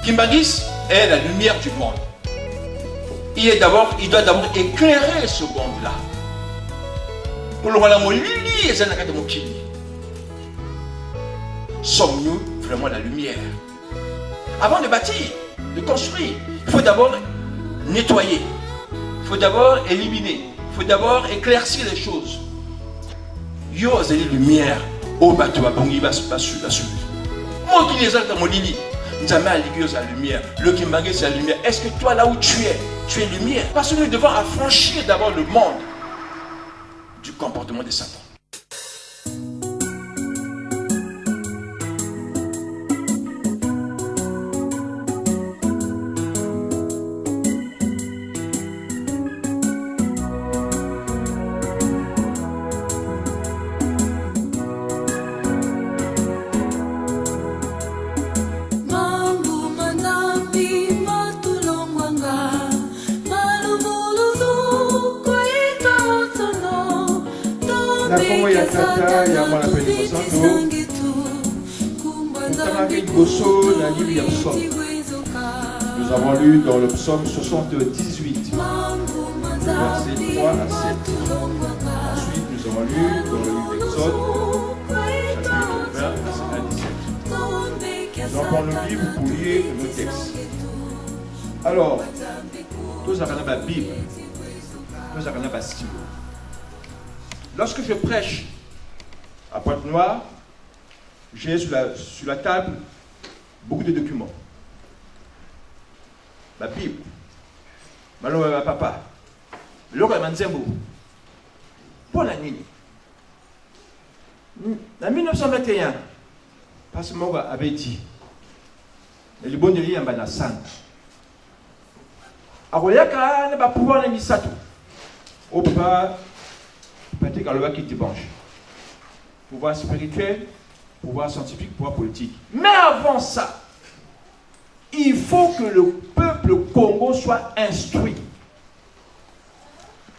Kimbangis est la lumière du monde. Il doit d'abord éclairer ce monde-là. Pour le voir molili et zanaka de mokili. Sommes-nous vraiment la lumière? Avant de bâtir, de construire, il faut d'abord nettoyer. Il faut d'abord éliminer. Il faut d'abord éclaircir les choses. Yo azali lumière au bateau à bongi basu. Moi qui les ai molili. Nzambe aligué la lumière. Le Kimbangé c'est la lumière. Est-ce que toi là où tu es lumière? Parce que nous devons affranchir d'abord le monde du comportement de Satan. Nous avons lu dans le psaume 78, versets 3 à 7. Ensuite, nous avons lu dans le livre d'Exode, chapitre 20, verset 1 à 17. Nous allons prendre le livre pour lire le texte. Alors, tous avons la Bible, tous avons la stylo. Lorsque je prêche à Pointe-Noire, j'ai sur la table beaucoup de documents. La Bible, ma papa, le roi Manzembo, pour la nuit. En 1921, parce que moi avait dit, le bon de l'île en Banassan. Aroyaka n'a pas pouvoir n'aimer ça tout. Au pas, peut-être qu'à l'ouest qui débranche. Pouvoir spirituel, pouvoir scientifique, pouvoir politique. Mais avant ça, il faut que le peuple Congo soit instruit.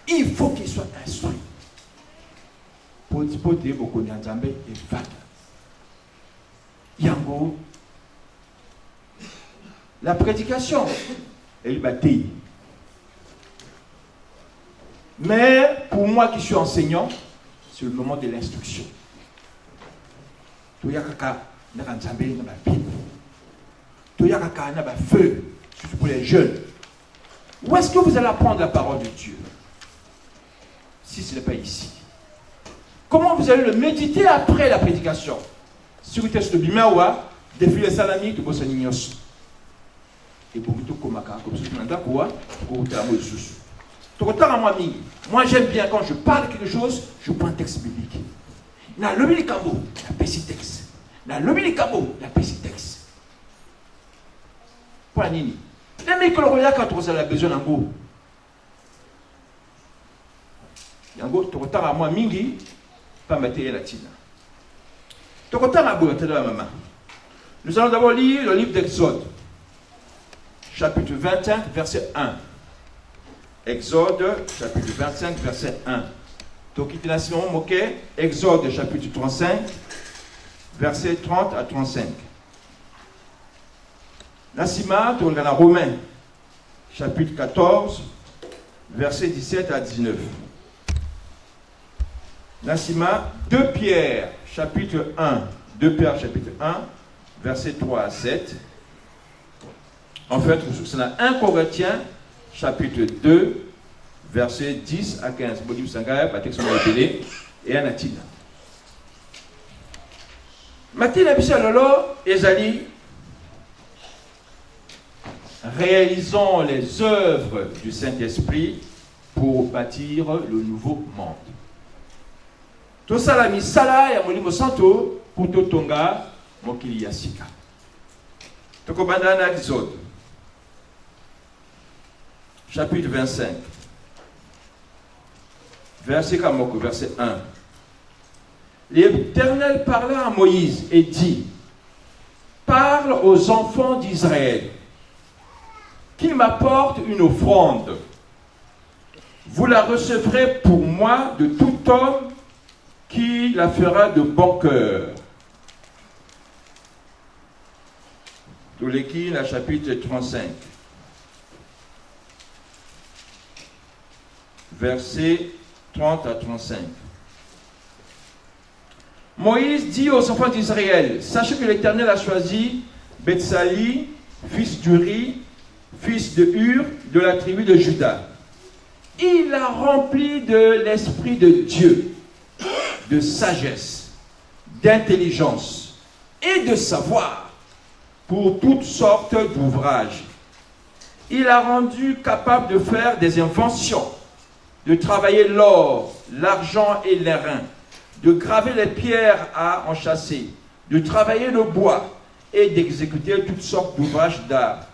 Il faut qu'il soit instruit. Pour dire beaucoup de Nzambe et vague. Yango, la prédication, elle bâtit. Mais pour moi qui suis enseignant, c'est le moment de l'instruction. Toyakaka n'a pas Nzambe n'a pas Bible. Toyakaka n'a pas feu, surtout pour les jeunes. Où est-ce que vous allez apprendre la parole de Dieu? Si ce n'est pas ici. Comment vous allez le méditer après la prédication? Si vous êtes sur le Bimawa, défiler salami, tu bosses nignos. Et pour vous, komaka, comme ça, tu n'as pas quoi, pour vous faire un mot. Moi, j'aime bien quand je parle de quelque chose, je prends un texte biblique. Dans le Bilicabo, la petit texte. Dans le Bilicabo, la petit texte. Pour la nini. Les mecs que le roi quand on a besoin d'un mot. Yango, tu retard à moi, mingi, pas mater la tina. Tu retard à boire, la maman. Nous allons d'abord lire le livre d'Exode, chapitre 25, verset 1. Exode, chapitre 25, verset 1. Donc, il est moqué. Exode, chapitre 35, verset 30 à 35. Nassima, tu regardes Romains, chapitre 14, verset 17 à 19. Nassima, 2 Pierre, chapitre 1, 2 Pierre, chapitre 1, verset 3 à 7. En fait, c'est dans 1 Corinthiens, chapitre 2, verset 10 à 15. Bodim Sangaya, Patek Somalopélé, et Anatina. Matina Bissalolo, Ezali, réalisons les œuvres du Saint-Esprit pour bâtir le nouveau monde. Tout ça, la misala et Molimo Santo, pour Totonga, Mokili Yasika. Tokobandana Exode, chapitre 25, verset 1. L'Éternel parla à Moïse et dit: parle aux enfants d'Israël qu'ils m'apportent une offrande. Vous la recevrez pour moi de tout homme qui la fera de bon cœur. Toleki, la chapitre 35. Versets 30 à 35. Moïse dit aux enfants d'Israël, sachez que l'Éternel a choisi Betsali, fils d'Uri, fils de Hur, de la tribu de Juda. Il a rempli de l'Esprit de Dieu, de sagesse, d'intelligence et de savoir pour toutes sortes d'ouvrages. Il a rendu capable de faire des inventions, de travailler l'or, l'argent et l'airain, de graver les pierres à enchâsser, de travailler le bois et d'exécuter toutes sortes d'ouvrages d'art.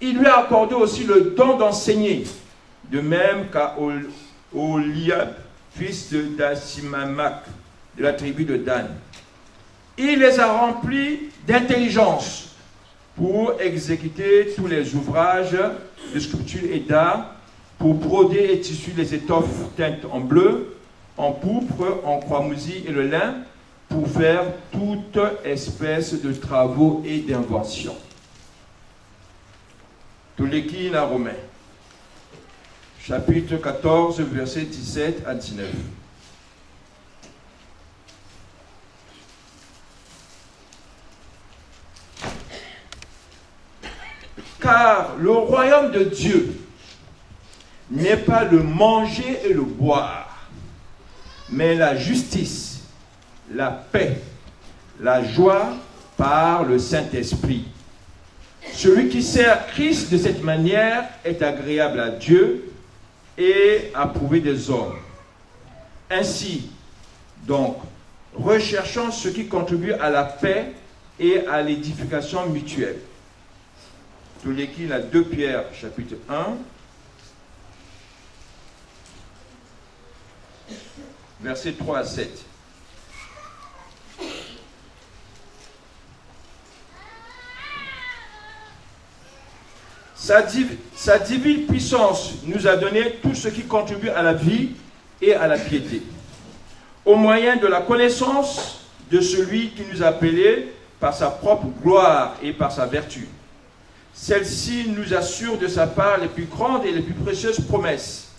Il lui a accordé aussi le don d'enseigner, de même qu'à Oliab, fils d'Asimamak, de la tribu de Dan. Il les a remplis d'intelligence pour exécuter tous les ouvrages de sculpture et d'art, pour broder et tisser les étoffes teintes en bleu, en pourpre, en cramoisi et le lin, pour faire toute espèce de travaux et d'inventions. Toleki na Romain, chapitre 14, versets 17 à 19. Car le royaume de Dieu n'est pas le manger et le boire, mais la justice, la paix, la joie par le Saint-Esprit. Celui qui sert Christ de cette manière est agréable à Dieu et approuvé des hommes. Ainsi, donc, recherchons ce qui contribue à la paix et à l'édification mutuelle. Toleki, la 2 Pierre, chapitre 1, versets 3 à 7. Sa divine puissance nous a donné tout ce qui contribue à la vie et à la piété, au moyen de la connaissance de celui qui nous a appelés par sa propre gloire et par sa vertu. Celle-ci nous assure de sa part les plus grandes et les plus précieuses promesses,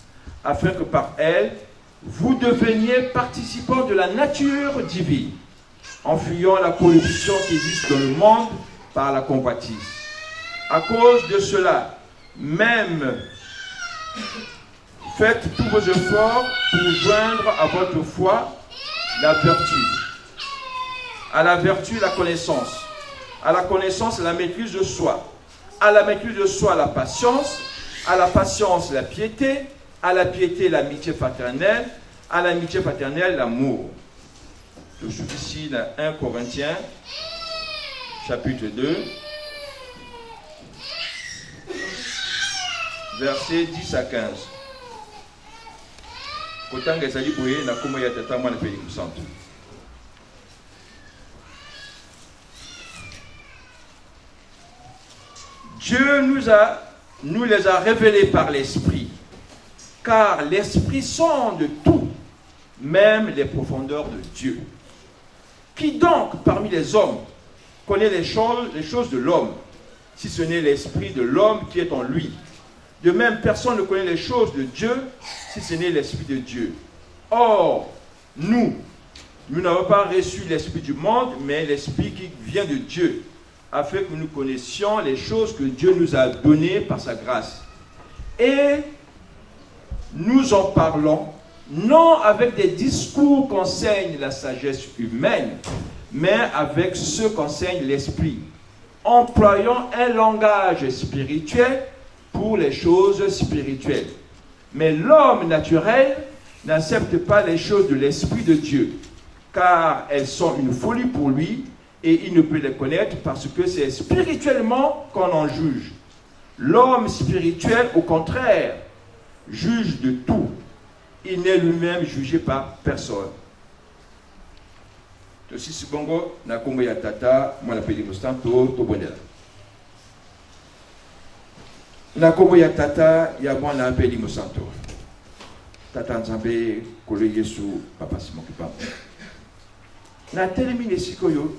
afin que par elles, vous deveniez participants de la nature divine, en fuyant la corruption qui existe dans le monde par la convoitise. À cause de cela, même faites tous vos efforts pour joindre à votre foi la vertu. À la vertu, la connaissance. À la connaissance, la maîtrise de soi. À la maîtrise de soi, la patience. À la patience, la piété. À la piété, l'amitié fraternelle. À l'amitié fraternelle, l'amour. Je suis ici dans 1 Corinthiens, chapitre 2, versets 10 à 15. Dieu nous les a révélés par l'Esprit, car l'Esprit sonde tout, même les profondeurs de Dieu. Qui donc, parmi les hommes, connaît les choses de l'homme, si ce n'est l'Esprit de l'homme qui est en lui? De même, personne ne connaît les choses de Dieu, si ce n'est l'Esprit de Dieu. Or, nous n'avons pas reçu l'Esprit du monde, mais l'Esprit qui vient de Dieu, afin que nous connaissions les choses que Dieu nous a données par sa grâce. Et nous en parlons, non avec des discours qu'enseigne la sagesse humaine, mais avec ceux qu'enseigne l'Esprit, employant un langage spirituel pour les choses spirituelles. Mais l'homme naturel n'accepte pas les choses de l'Esprit de Dieu, car elles sont une folie pour lui, et il ne peut les connaître parce que c'est spirituellement qu'on en juge. L'homme spirituel, au contraire, juge de tout. Il n'est lui-même jugé par personne. Tosi sibongo na kombo ya tata mwana peli mustanto to bondela. Na kombo ya tata ya mwana peli mustanto. Tata nzambe kolo Yesu papa Simon Kipambo. Na telemi nesikoyo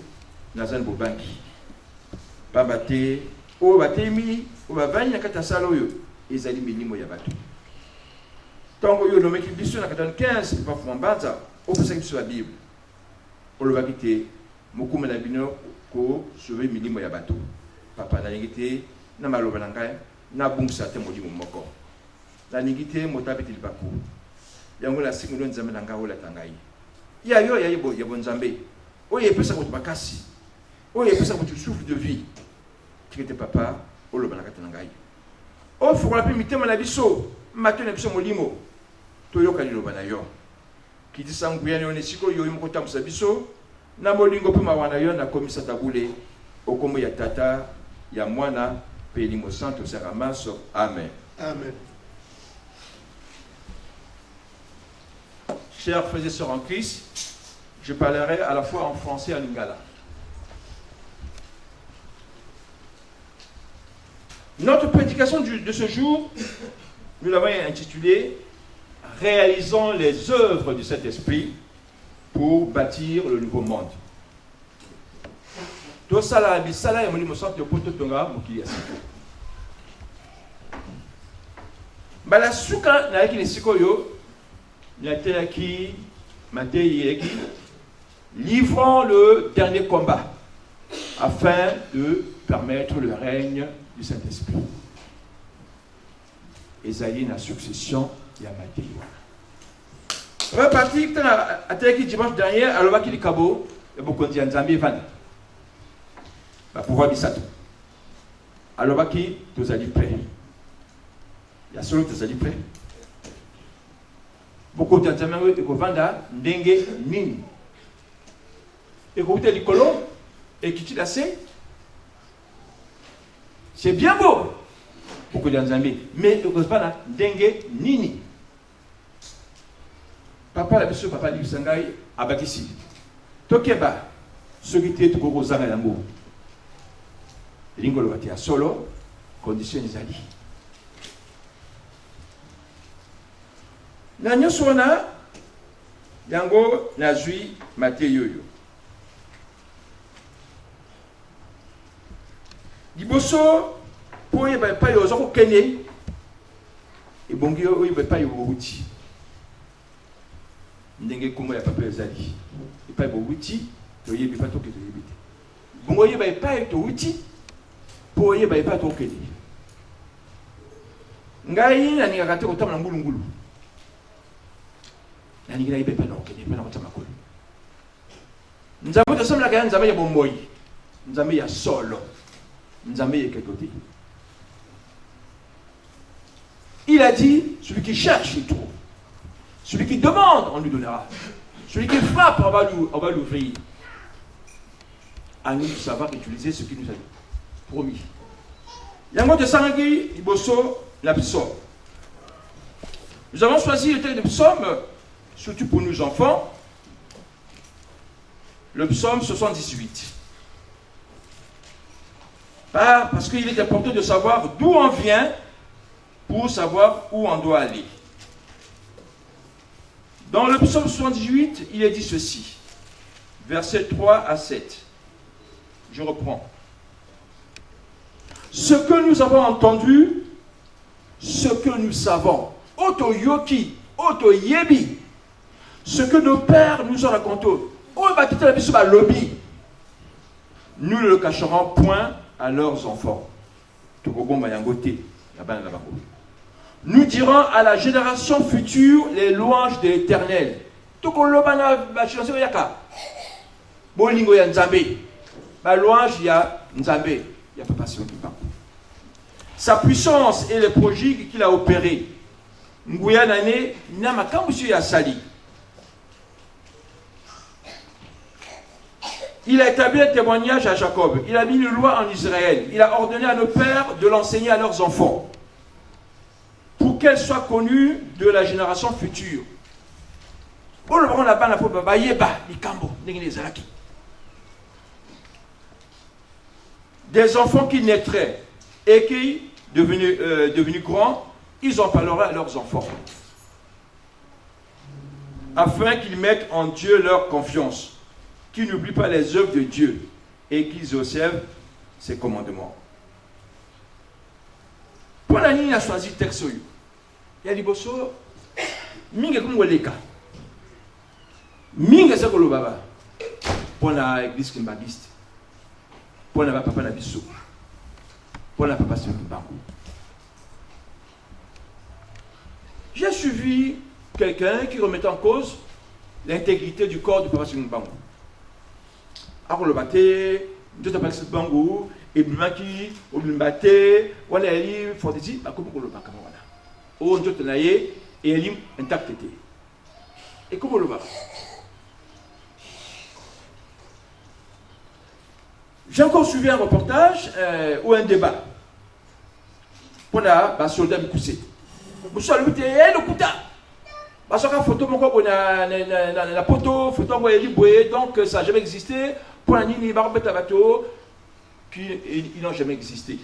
na zan bobangi. Pambate, o batemi, o babanya katasalo yo, ezali milimo ya bato. Tango yo nomeki biso na 95 pa fumbanza, o pesaki biso la Bible. O lo bakite mokuma na bino ko sauver milimo ya bato. Papa na ngite na maloba na ngai na bungsa te molimo moko. Na ngite motabiti libaku. Yango la singulo nzambe na ngai ola tangai. Ya yo ya yebo ya bonzambe. O ye pesa ko bakasi. O ye pesa ko souffle de vie. Tikete papa o lo banaka na ngai. O fukola pe mitema na biso, mato na biso molimo. Toyoka liloba na yo. Kiti sanguya ne siko yo yimo kotambusa biso na molingo pe mawana yo na komisa tabule okombo ya tata ya mwana pe limo santo seramaso. Amen. Amen. Chers frères et sœurs en Christ, je parlerai à la fois en français et en lingala. Notre prédication de ce jour, nous l'avons intitulée « Réalisons les œuvres du Saint-Esprit pour bâtir le nouveau monde ». Tosala bisala ya molimo santo poto tonga mokili ya siko. Bala suka na yaki lesiko yo qui livrons le dernier combat afin de permettre le règne du Saint-Esprit. Esaïe na succession ya Matthieu. On va partir à dimanche dernier à l'obaki du Cabo et beaucoup de Nzambi Van. Va pouvoir dire ça. À l'obaki, tous allez prêts. Il y a solo tous allez prêts. Beaucoup de gens qui ont ndenge nini. Et quand vous êtes colon et qui t'y c'est bien beau. Beaucoup de gens mais vous êtes ndenge nini. Papa la biso papa dit sangai abakisi. Tokeba ce qui était tout rozanga yango. Lingolo batia solo condition ezali. Na nyonso wana yango nazwi Matthieu yoyo. Liboso po yeba pa yo zoko kene ebongi yo yeba pa yo wuti. Ndenge kombo ya papa ezali. Epa bo wuti to yebi pa to ke to yebi te. Bongo yeba pa to wuti po yeba pa to kene. Ngai na ninga te kotama na ngulungulu. Na ninga ibe pa no kene pa na kotama kulu. Nzambe to samla ka nzambe ya bomboyi. Nzambe ya solo. Nzambe ya kekote. Il a dit, celui qui cherche, il trouve. Celui qui demande, on lui donnera. Celui qui frappe, on va l'ouvrir. À nous de savoir utiliser ce qu'il nous a promis. Yango de Sangi, Iboso, la psaume. Nous avons choisi le texte de psaume, surtout pour nous enfants. Le psaume 78. Parce qu'il est important de savoir d'où on vient pour savoir où on doit aller. Dans le psaume 78, il est dit ceci, versets 3 à 7. Je reprends. Ce que nous avons entendu, ce que nous savons, Oto Yoki, Oto Yebi, ce que nos pères nous ont raconté, nous ne le cacherons point à leurs enfants. Nous dirons à la génération future les louanges de l'Éternel. Sa puissance et les prodiges qu'il a opérés. Il a établi un témoignage à Jacob. Il a mis une loi en Israël. Il a ordonné à nos pères de l'enseigner à leurs enfants. Pour qu'elle soit connue de la génération future. Des enfants qui naîtraient et qui, devenus grands, ils en parleraient à leurs enfants. Afin qu'ils mettent en Dieu leur confiance. Qu'ils n'oublient pas les œuvres de Dieu et qu'ils observent ses commandements. Pour la ligne, il a choisi le texte. Il y a des bossos, mingi comme Waleka. Mingi c'est le baba. Pour l'église kimbagiste. Pour la papa Nabiso. Pour la papa Selimbango. J'ai suivi quelqu'un qui remettait en cause l'intégrité du corps du papa Selimbango. Alors le bâté, Dieu t'appelle Selimbango, et Bimaki, ou Bimbate, ou aller faut dire, comme on le bat, ou Dieu t'aille, et elle est intacte. Et comment le bat? J'ai encore suivi un reportage ou un débat. Pour la soldat Bikoussé. Monsieur le buté, le couta. Parce que la photo, la photo, donc ça n'a jamais existé. Pour la Nini, Barbet Abato, puis ils n'ont jamais existé.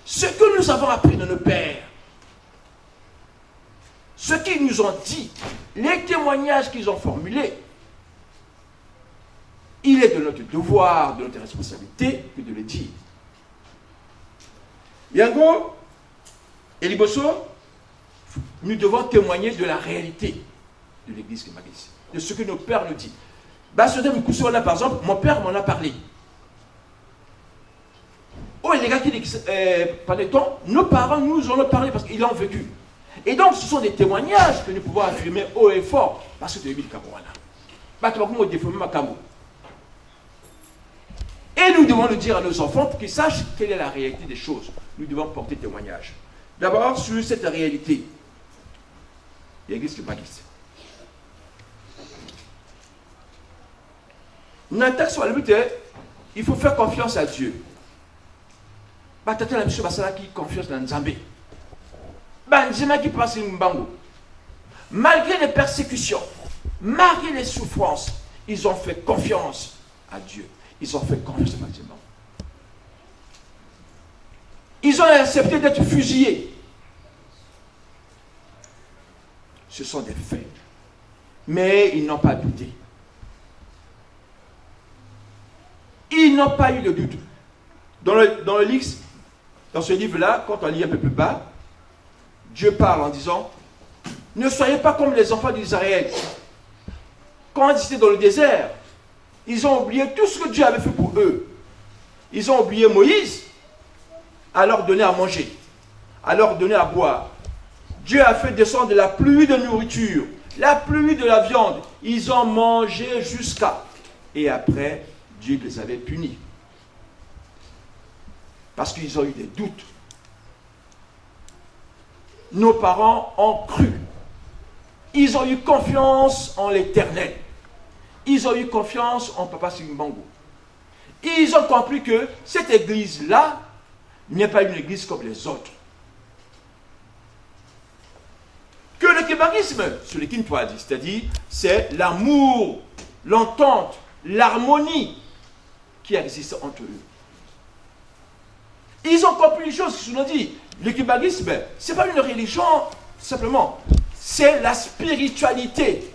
Ce que nous avons appris de nos pères, ce qu'ils nous ont dit, les témoignages qu'ils ont formulés, il est de notre devoir, de notre responsabilité, que de le dire. Yango et Liboso, nous devons témoigner de la réalité de l'église Kimbagiste, de ce que nos pères nous disent. Basodem Moukoussouna, par exemple, mon père m'en a parlé. Oh, les gars qui disent, pendant le temps, nos parents nous en ont parlé parce qu'ils l'ont vécu. Et donc, ce sont des témoignages que nous pouvons affirmer haut et fort parce que c'est le Kabouana. Et nous devons le dire à nos enfants pour qu'ils sachent quelle est la réalité des choses. Nous devons porter témoignage. D'abord, sur cette réalité, l'église Kimbagiste. Notre texte sur le but est, il faut faire confiance à Dieu. Confiance dans Nzambé. Malgré les persécutions, malgré les souffrances, ils ont fait confiance à Dieu. Ils ont fait confiance à Dieu. Ils ont accepté d'être fusillés. Ce sont des faits. Mais ils n'ont pas douté. Ils n'ont pas eu de doute. Dans ce livre-là, quand on lit un peu plus bas, Dieu parle en disant, ne soyez pas comme les enfants d'Israël. Quand ils étaient dans le désert, ils ont oublié tout ce que Dieu avait fait pour eux. Ils ont oublié Moïse, à leur donner à manger, à leur donner à boire. Dieu a fait descendre de la pluie de nourriture, la pluie de la viande. Ils ont mangé jusqu'à. Et après, Dieu les avait punis. Parce qu'ils ont eu des doutes. Nos parents ont cru. Ils ont eu confiance en l'Éternel. Ils ont eu confiance en Papa Selimbango. Ils ont compris que cette église-là n'est pas une église comme les autres. Que le kébarisme, sur le Kintoa dit, c'est-à-dire, c'est l'amour, l'entente, l'harmonie qui existe entre eux. Ils ont compris les choses qu'ils nous ont dit. Le kébarisme, ce n'est pas une religion, simplement. C'est la spiritualité.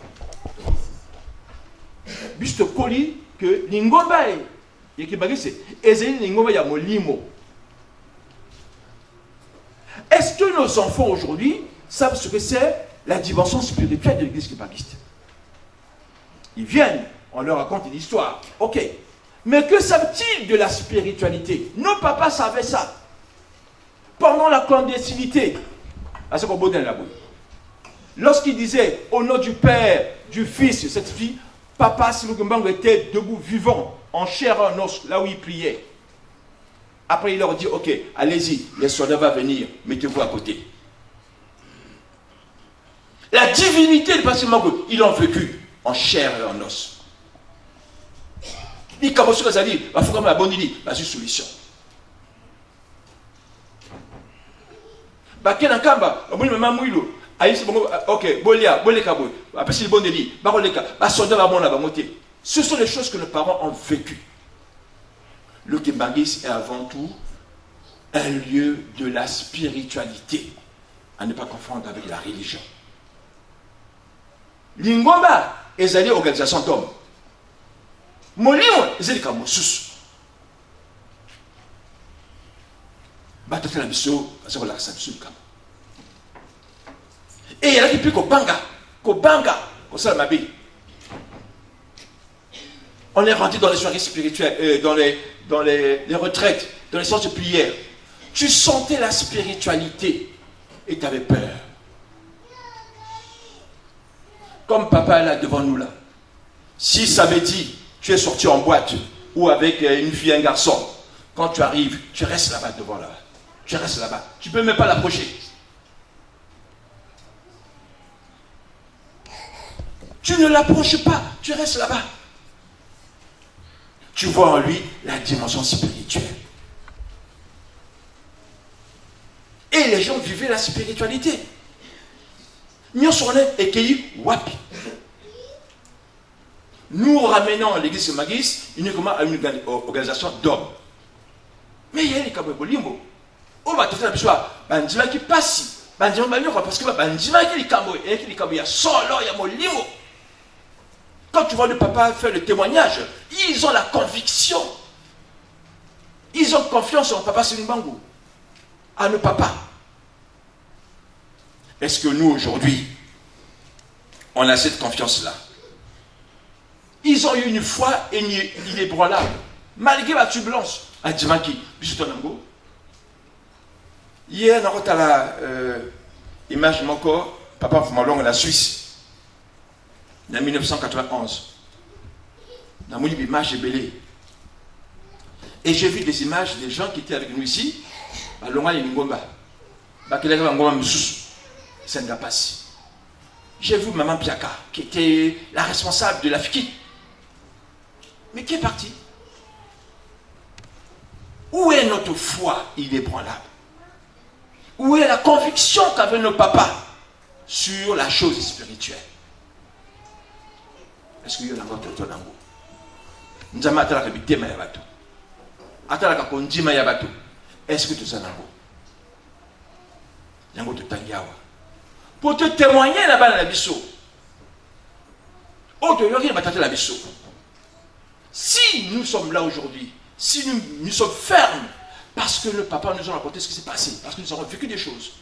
Juste Koli, que l'ingomba est. Le kébarisme, c'est l'ingomba ya molimo. Est-ce que nos enfants aujourd'hui savent ce que c'est la dimension spirituelle de l'église kébagiste? Ils viennent, on leur raconte une histoire. Ok. Mais que savent-ils de la spiritualité? Nos papas savaient ça. Pendant la clandestinité, lorsqu'ils disaient au nom du Père, du Fils, cette fille, Papa Selimbango était debout, vivant, en chair et en os, là où il priait. Après, il leur dit, ok, allez-y, les soldats vont venir, mettez-vous à côté. La divinité de Papa Selimbango, ils l'ont vécu en chair et en os. Il commence à dire, il faut comme la bonne idée, c'est une solution. Ce sont les choses que nos parents ont vécues. Le Kimbagiste est avant tout un lieu de la spiritualité, à ne pas confondre avec la religion. L'Ingomba est une organisation d'hommes. molimo ezalika mosusu batata na biso baza kolakisa biso likambo eyalaki mpe kobanga kosala mabe. On est rentré dans les soirées spirituelles, dans les retraites, dans les séances de prière. Tu sentais la spiritualité et tu avais peur. Comme papa est là devant nous là. Si ça veut dire tu es sorti en boîte ou avec une fille, un garçon, quand tu arrives, tu restes là-bas devant là. Tu restes là-bas. Tu ne peux même pas l'approcher. Tu ne l'approches pas, tu restes là-bas. Tu vois en lui la dimension spirituelle. Et les gens vivaient la spiritualité. Nous ramenons l'église de Magis uniquement à une organisation d'hommes. Mais il y a des cas de bolimbo. On va te faire un bandima qui passe. Bandima parce que bandima qui est cambo et qui est a solo, il y a molimo. Quand tu vois le papa faire le témoignage, ils ont la conviction. Ils ont confiance en papa Silimbangu. À nos papas. Est-ce que nous, aujourd'hui, on a cette confiance-là? Ils ont eu une foi inébranlable. Malgré la turbulence. À Djimaki, Bisoutonango. Hier, on a la image de mon corps, papa Fumalong, la Suisse. En 1991, dans mon image de Belé. Et j'ai vu des images des gens qui étaient avec nous ici, à Longa et Ngomba. J'ai vu Maman Piaka, qui était la responsable de la FIKI. Mais qui est partie? Où est notre foi inébranlable? Où est la conviction qu'avaient nos papas sur la chose spirituelle? Est-ce qu'il y a encore tout dans vous? Nous avons atteint la capitale de Yabato. Atteint la capitale de Yabato. Est-ce que tout ça dans vous? Yango tout tangiawa. Pour te témoigner là-bas dans la bisso. Oh, tu regardes la bisso. Si nous sommes là aujourd'hui, si nous sommes fermes, parce que le papa nous a raconté ce qui s'est passé, parce que nous avons vécu des choses.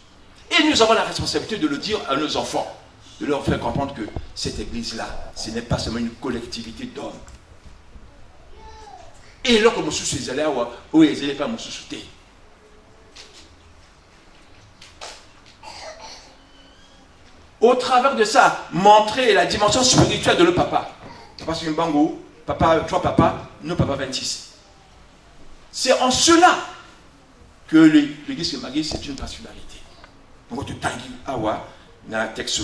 Et nous avons la responsabilité de le dire à nos enfants. De leur faire comprendre que cette église-là, ce n'est pas seulement une collectivité d'hommes. Et là, comme je suis allé, où ils n'allaient pas me soutenir. Au travers de ça, montrer la dimension spirituelle de le papa. Papa Simbango, papa, toi papa, nous papa 26. C'est en cela que l'église de Magui, c'est une particularité. Donc, tu tangi awa na texte.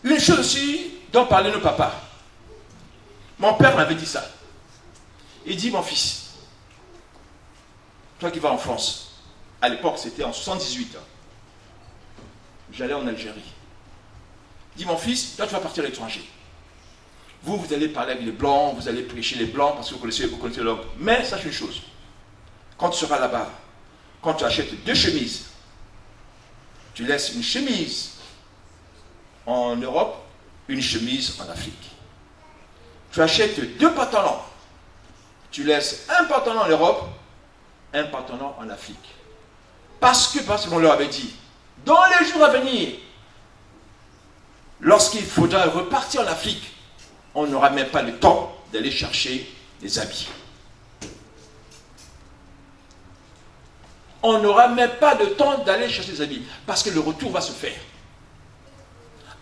Une chose aussi dont parlaient nos papas. Mon père m'avait dit ça. Il dit, mon fils, toi qui vas en France, à l'époque c'était en 78, j'allais en Algérie. Il dit, mon fils, toi tu vas partir à l'étranger. Vous allez parler avec les blancs, vous allez prêcher les blancs parce que vous connaissez l'homme. Mais sache une chose, quand tu seras là-bas, quand tu achètes 2 chemises, tu laisses une chemise en Europe, une chemise en Afrique. Tu achètes 2 pantalons. Tu laisses un pantalon en Europe, un pantalon en Afrique. Parce qu'on leur avait dit, dans les jours à venir, lorsqu'il faudra repartir en Afrique, on n'aura même pas le temps d'aller chercher des habits. On n'aura même pas le temps d'aller chercher des habits, parce que le retour va se faire.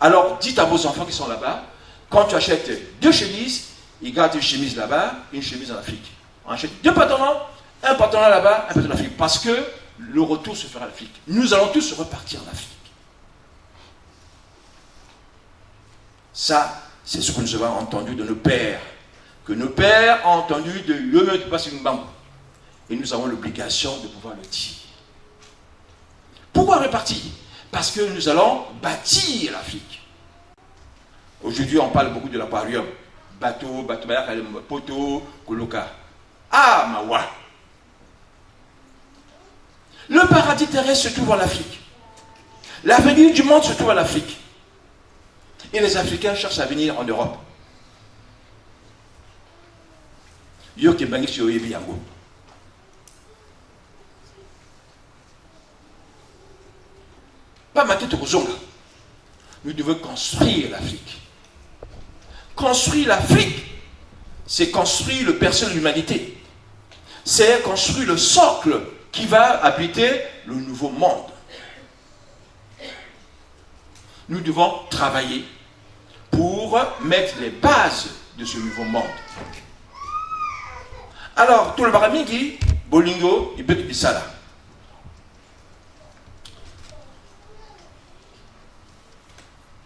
Alors, dites à vos enfants qui sont là-bas, quand tu achètes 2 chemises, ils gardent une chemise là-bas, une chemise en Afrique. On achète 2 pantalons, un pantalon là-bas, un pantalon en Afrique. Parce que le retour se fera en Afrique. Nous allons tous repartir en Afrique. Ça, c'est ce que nous avons entendu de nos pères. Que nos pères ont entendu de Yome de Passimbangu. Et nous avons l'obligation de pouvoir le dire. Pourquoi repartir? Parce que nous allons bâtir l'Afrique. Aujourd'hui, on parle beaucoup de l'aquarium. Bateau, poteau, koloka. Ah, mawa. Le paradis terrestre se trouve en Afrique. L'avenir du monde se trouve en Afrique. Et les Africains cherchent à venir en Europe. Yo qui bangi sur Yebi Yango. Pas ma tête au zonga. Nous devons construire l'Afrique. Construire l'Afrique, c'est construire le berceau de l'humanité. C'est construire le socle qui va habiter le nouveau monde. Nous devons travailler pour mettre les bases de ce nouveau monde. Alors, tout le baramigi, Bolingo, il peut dire ça là.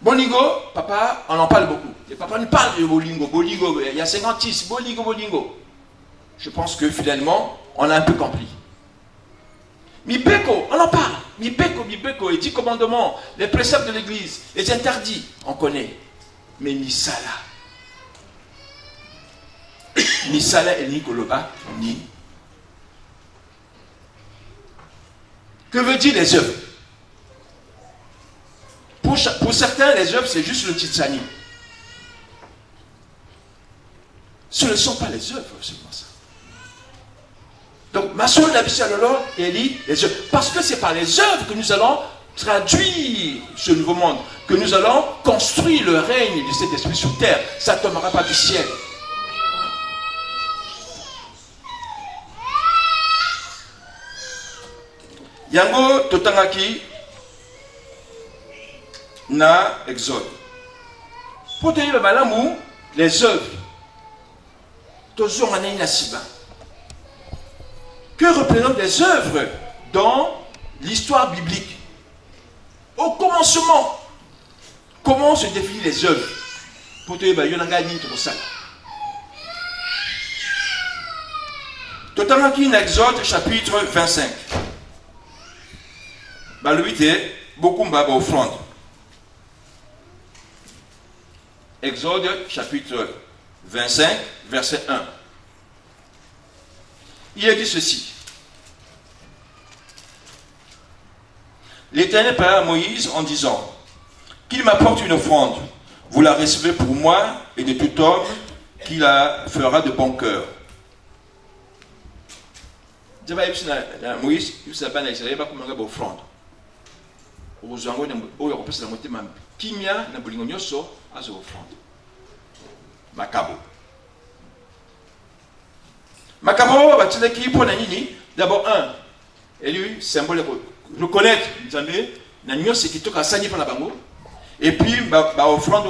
Bolingo, papa, on en parle beaucoup. Les papas nous parlent de Bolingo. Bolingo, il y a 56, Bolingo. Je pense que finalement, on a un peu compris. Mipeko, on en parle. Mipeko, les 10 commandements, les préceptes de l'église, les interdits, on connaît. Mais Misala. Misala et Nikoloba, ni. Que veut dire les œuvres? Pour certains, les œuvres, c'est juste le Titsani. Ce ne sont pas les œuvres, c'est pas ça. Donc, ma soeur Nabissalolo, elle dit les œuvres. Parce que c'est par les œuvres que nous allons traduire ce nouveau monde, que nous allons construire le règne de cet esprit sur terre. Ça ne tombera pas du ciel. Yango Totangaki na Exode. Pour te dire le malamou, les œuvres. Toujours en Siba. Que représentent les œuvres dans l'histoire biblique? Au commencement, comment se définissent les œuvres? Pour te dire, Totangaki na Exode chapitre 25. Le 8 est beaucoup offrande. Exode chapitre 25, verset 1. Il a dit ceci. L'Éternel parla à Moïse en disant, qu'il m'apporte une offrande. Vous la recevez pour moi et de tout homme qui la fera de bon cœur. Moïse, il s'appelle Israël, il va commencer à offrande. Ozango oyo kopesa motema kimia na bolingo nyoso azo offrande. Makabo batileki pour na nini? D'abord et lui symbole reconnaître Nzambe na nyoso kitoka sani pour la bango. Et puis offrande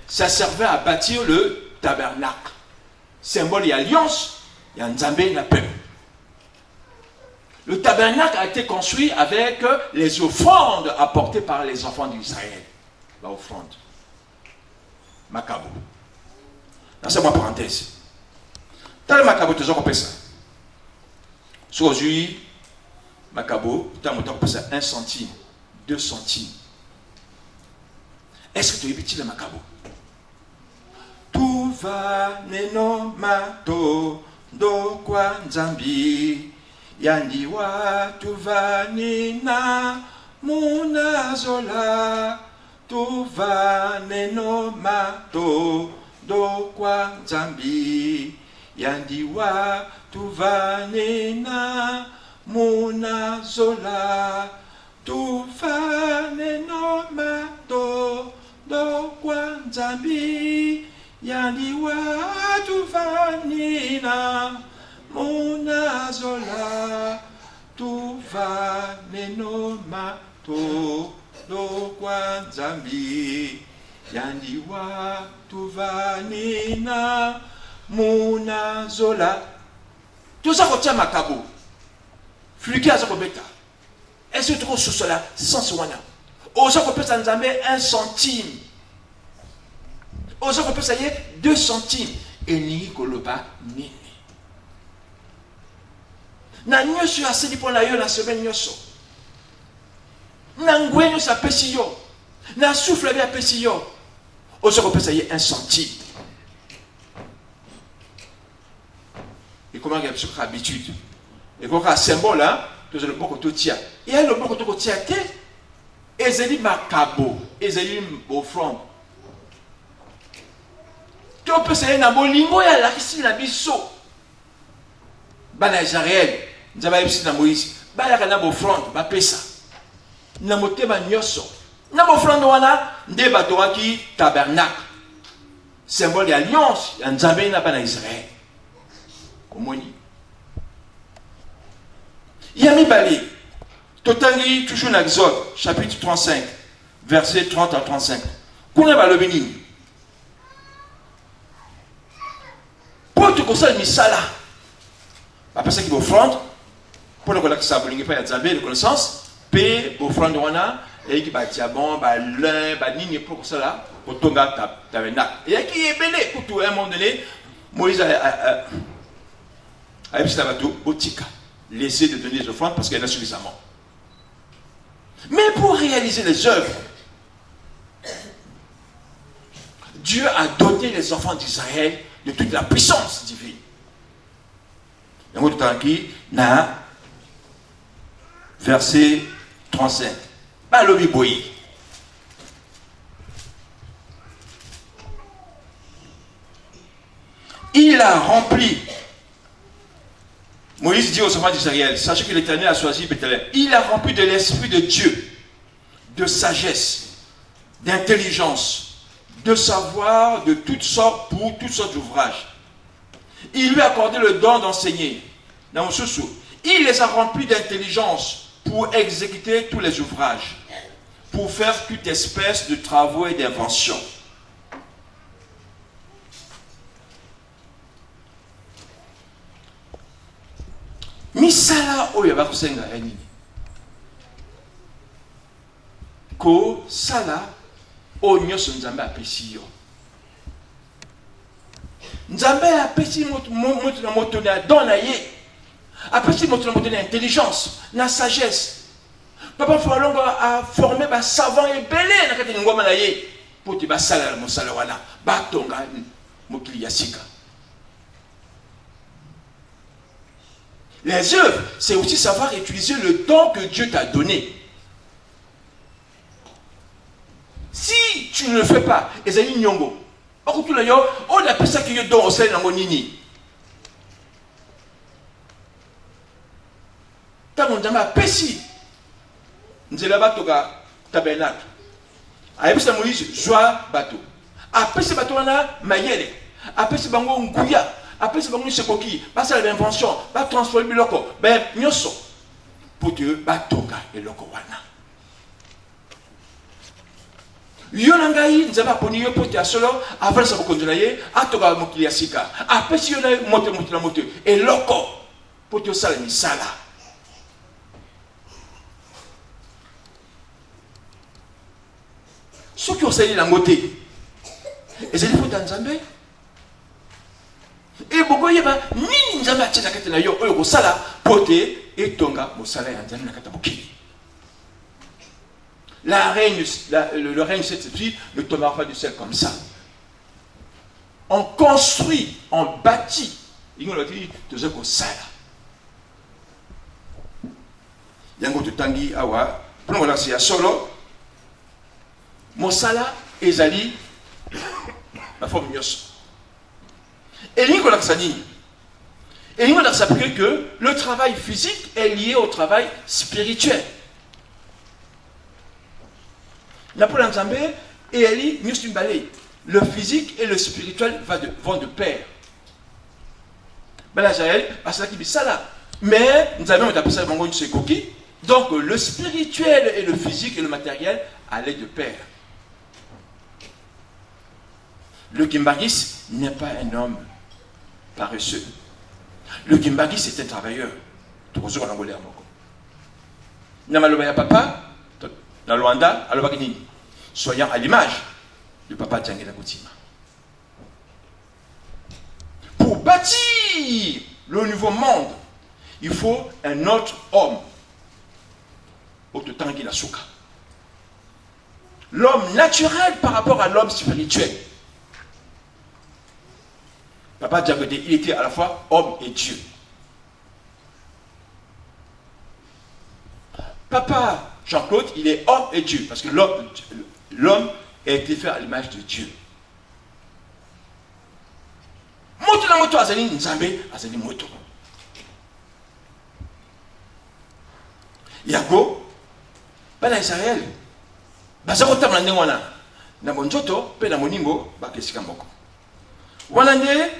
ça servait à bâtir le tabernacle. Symbole et alliance, il y a Nzambe na peuple. Le tabernacle a été construit avec les offrandes apportées par les enfants d'Israël. L'offrande. Makabo. C'est ma parenthèse. Dans le Makabo, tu as ça. Sur aujourd'hui, Makabo, tu as ça 1 centime, 2 centimes. Est-ce que tu es petit le Makabo? Tout va neno mato do kwa Nzambi. Yandiwa tuvanina munazola tuvaneno mato do kwa Nzambi. Yandiwa tuvanina munazola tuvaneno mato do kwa Nzambi. Yandiwa tuvanina Monazola, tu va neno mato do kwa Nzambi. Yandiwa tu va nina Monazola. Tout ça retient Makabo. Fluki à Zakobeta. Est-ce que tu trouves sous cela sans soigner? Aux gens qu'on peut s'en 1 centime. Aux gens qu'on peut s'en 2 centimes. Et ni koloba ni. Na nyoso asili pour na yo na semaine nyoso. Na ngwe nyoso apesi yo. Na souffle bien apesi yo. Ozo ko pesa ye 1 centime. Et comment il y a une habitude. Et quand un symbole là, tu as le bon côté tia. Et le bon côté tia te ezeli makabo, ezeli offrande. to pesa na bolingo ya lakisi na biso bana Israël nzaba yebisi na Moïse balaka na bo front ba pesa na motema nyoso na bo front wana nde batongaki tabernacle symbole de alliance ya Nzambe na bana Israël komoni yami bali totangi toujours na Exode chapitre 35 verset 30 à 35 kuna balobi nini po tukosala misala bapesaki bofrande mpona kolakisa bolingi mpe ya Nzambe de connaissance mpe bofrande wana eyaki badiamant balin banini mpo kosala kotonga tabernacle eyaki ebele kutu à un moment donné Moïse ayebisi na bato botika laissez de donner des offrandes parce qu'il y en a suffisamment. Mais pour réaliser les œuvres, Dieu a doté les enfants d'Israël de toute la puissance divine. Verset 35. Il a rempli. Moïse dit aux enfants d'Israël, sachez que l'Éternel a choisi Bethléem. Il a rempli de l'Esprit de Dieu, de sagesse, d'intelligence, de savoir de toutes sortes pour toutes sortes d'ouvrages. Il lui a accordé le don d'enseigner. Il les a remplis d'intelligence pour exécuter tous les ouvrages, pour faire toute espèce de travaux et d'inventions. Misala oyo bakusenga ya nini ko sala oyo nyonso Nzambe apesi yo Nzambe apesi moto na moto na don na ye apesi moto na moto na intelligence na sagesse papa Falongo a formé ba savant ebele na kati ngoma na ye po ti basala mosala wana batonga mokili ya sika. Les œuvres, c'est aussi savoir utiliser le don que Dieu t'a donné. Si tu ne le fais pas, ezali nyongo. Okutu la yo, on appelle ça que yo don osel nango nini. Tango Nzambe pesi. Nzela bato ka tabernacle. Ayebisa Moïse joie bato. Apesi bato wana mayele. Apesi bango nguya. Après, c'est bon, c'est coquille. Bah, c'est l'invention. Bah, transformer le loco. Ben, nyoso. Pour Dieu, bah, tonga et loco wana. Yonangai, nous avons poni yo pour te solo. Avant, ça vous conduire. À toga mokili asika. Après, si yon a monté la moto. Et loco. Pour te sala misala. Ceux qui ont sali la moté. Et c'est les fautes d'Anzambe. Et beaucoup y va ni Nzambe atia kati na yo oyo kosala pote et tonga mosala ya Nzambe na kati bokili. Le règne cette vie ne tombera pas du ciel comme ça. On construit, on bâtit. Il y a dit de kosala. Yango tutangi awa pour nous lancer à solo. Mosala ezali la forme nyos. Et l'Ingo Laksani. Et l'Ingo Laksani que le travail physique est lié au travail spirituel. Napoléon Nzambe et Eli Nyusimbale. Le physique et le spirituel vont de pair. Ben là, parce que c'est ça. Mais nous avons appelé ça une coquille. Donc le spirituel et le physique et le matériel allaient de pair. Le Gimbaris n'est pas un homme paresseux. Le Gimbaris c'est un travailleur. Toujours en Angola. Namaloba papa, dans Luanda, soyant à l'image du papa Djangela Koutima. Pour bâtir le nouveau monde, il faut un autre homme. L'homme naturel par rapport à l'homme spirituel. Papa Djangela, il était à la fois homme et Dieu. Papa Jean-Claude, il est homme et Dieu. Parce que l'homme a été fait à l'image de Dieu. na moto azali nzambe azali moto. Yago bana Israël baza kotambola ndenge wana na monzoto mpe na moningo bakesika mboko wana nde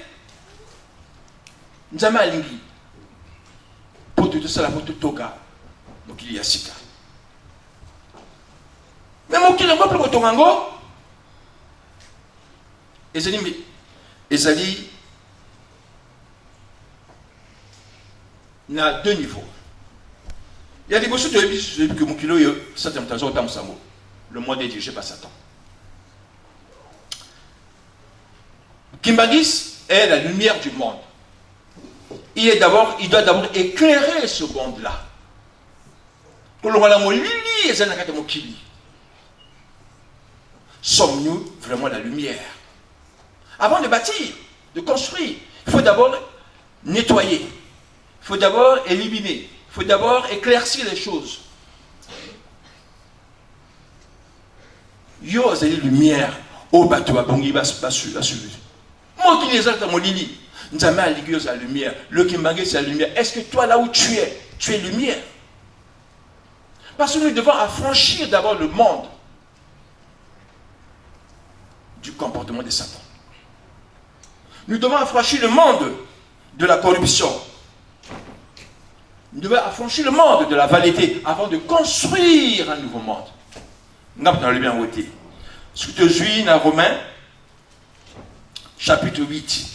nzambe alingi po tosala po totoka mokili ya sika. Me mokili yango mpe kotonga yango ezali na deux niveaux. Il y a des choses que mokili oyo Satan tazo otambusango. Le monde est dirigé par Satan. Kimbangis est la lumière du monde. Il doit d'abord éclairer ce monde-là. Sommes-nous vraiment la lumière? Avant de bâtir, de construire, il faut d'abord nettoyer. Il faut d'abord éliminer. Il faut d'abord éclaircir les choses. Yo azali lumière au bateau à bongi bas suivre. Moi qui les autres molili, nzambe aligi la lumière, le kimbangé c'est la lumière. Est-ce que toi là où tu es lumière? Parce que nous devons affranchir d'abord le monde du comportement de Satan. Nous devons affranchir le monde de la corruption. Nous devons affranchir le monde de la vanité avant de construire un nouveau monde. Nous avons bien voté. Ce que tu jouis dans Romains, chapitre 8.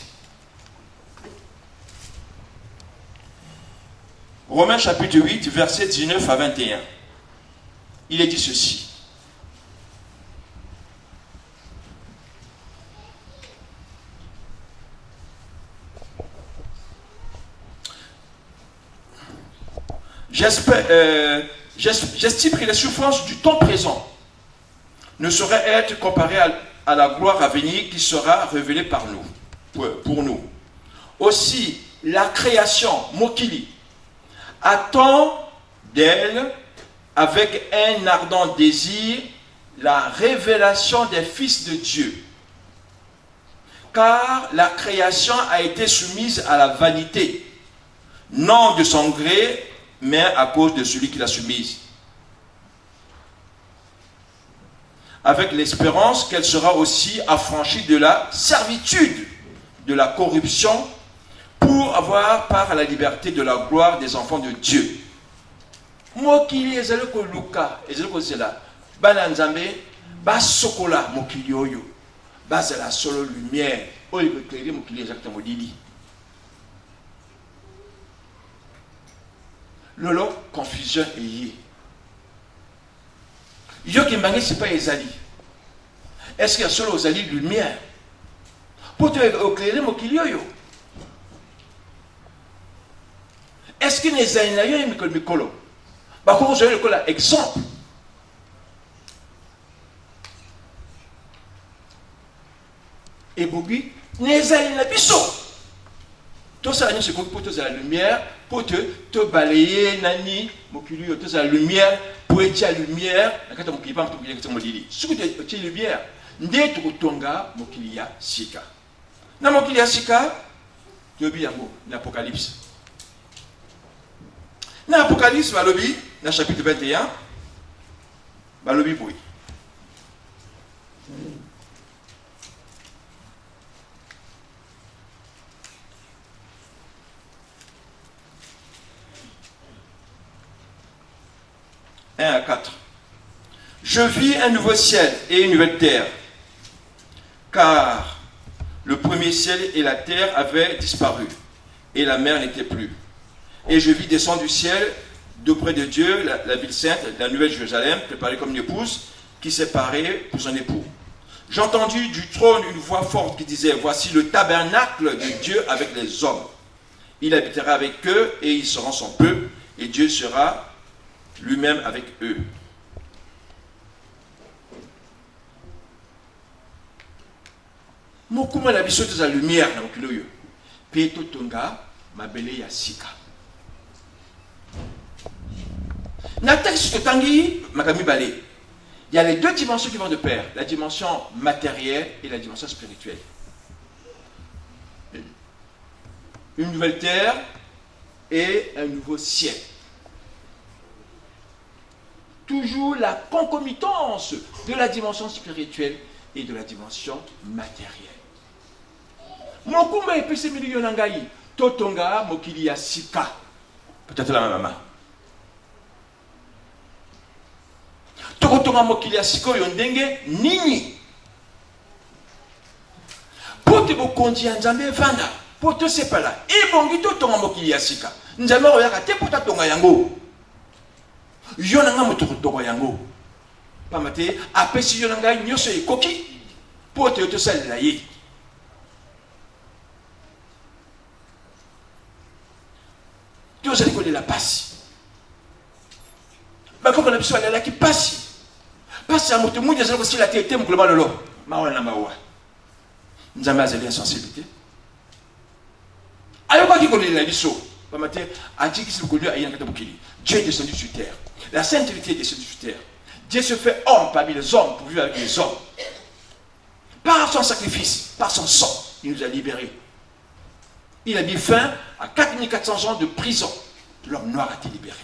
Romains chapitre 8, versets 19 à 21. Il est dit ceci. J'estime que les souffrances du temps présent ne sauraient être comparées à la gloire à venir qui sera révélée par nous, pour nous. Aussi, la création, Mokili, attend d'elle, avec un ardent désir, la révélation des fils de Dieu. Car la création a été soumise à la vanité, non de son gré, mais à cause de celui qui l'a soumise. Avec l'espérance qu'elle sera aussi affranchie de la servitude, de la corruption, pour avoir part à la liberté de la gloire des enfants de Dieu. Mokili ezaleko luka, ezaleko zela, bana nzambe, ba sokola mokili oyo, ba zela solo lumière, oyo éclairer mokili exactement dili. Lolo, confusion est liée. Yo qui m'a dit, c'est pas Ezali. Est-ce qu'il y a solo Ezali lumière? Pour te éclairer mon kilioyo. Est-ce qu'il y a Ezali et Mikolo? Bah, comment vous avez le exemple? Et Bobi, Nezali na biso. Tout ça, c'est pour te la lumière, pour te balayer, nani, mokili, tout ça la lumière, pour être la lumière, quand tu as mokili, pas mokili, ce que tu as lumière, ndé tu tonga mokili ya sika. Na mokili ya sika, tu as bien mot, l'Apocalypse. Dans l'Apocalypse, balobi, dans le chapitre 21, balobi boui. « 1 à 4. Je vis un nouveau ciel et une nouvelle terre, car le premier ciel et la terre avaient disparu, et la mer n'était plus. Et je vis descendre du ciel, d'auprès de Dieu, la ville sainte, la nouvelle Jérusalem, préparée comme une épouse, qui s'est parée pour son époux. J'ai entendu du trône une voix forte qui disait, voici le tabernacle de Dieu avec les hommes. Il habitera avec eux, et ils seront son peuple, et Dieu sera lui-même avec eux. Mokuma la biso de la lumière na mokilo yo. Peto tonga mabele ya sika. Na texte tangi makami balé. Il y a les deux dimensions qui vont de pair, la dimension matérielle et la dimension spirituelle. une nouvelle terre et un nouveau ciel. Toujours la concomitance de la dimension spirituelle et de la dimension matérielle. Mokumba epese miliyo na ngai totonga mokili ya sika. Peut-être la maman. Tokotonga mokili ya sika oyo ndenge nini? Pote bokonzi ya Nzambe vanda, pote sepala. Ebongi totonga mokili ya sika. Nzambe oyaka te pota tonga yango. Yo nanga moto totonga yango. Pamate apesi yo nanga nyoso ekoki pote yo tosalela ye. Dieu allez connaître la passe. Mais quand on a besoin de la qui passe, passe à moto mouille, c'est la tête, mon global lolo. Mawa na mawa. Nous avons des insensibilité. Alors quoi qui connaît la biso? Pas matin, a dit qu'il se connaît à Yann Katabukili. Dieu est descendu sur terre. La sainteté est descendue sur terre. Dieu se fait homme parmi les hommes pour vivre avec les hommes. Par son sacrifice, par son sang, il nous a libérés. Il a mis fin à 4400 ans de prison. L'homme noir a été libéré.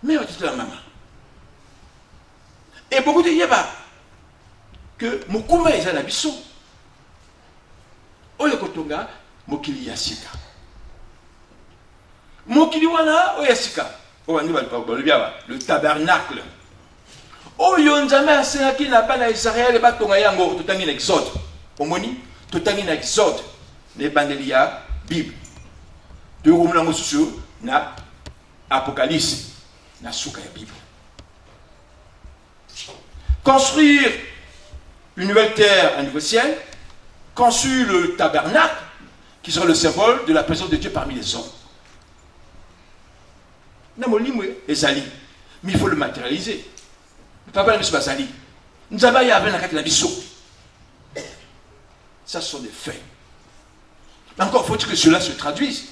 Mais on dit la maman. Et beaucoup de yaba que Mukuma est un abisso. Oyokotonga, Mokili Yasika. Mokili wana, Oyasika. Le tabernacle. Oyo Nzambe asenaki na bana Israël batonga yango totangi na Exode. Omoni totangi na Exode ne bandeli ya Bible. De romulango susu na Apocalypse na suka ya Bible. Construire une nouvelle terre, un nouveau ciel, construire le tabernacle qui sera le symbole de la présence de Dieu parmi les hommes. Namolimwe ezali, mais il faut le matérialiser. Papa ne bazali. Nous avons y avec la carte de la biso. Ça ce sont des faits. Encore faut-il que cela se traduise.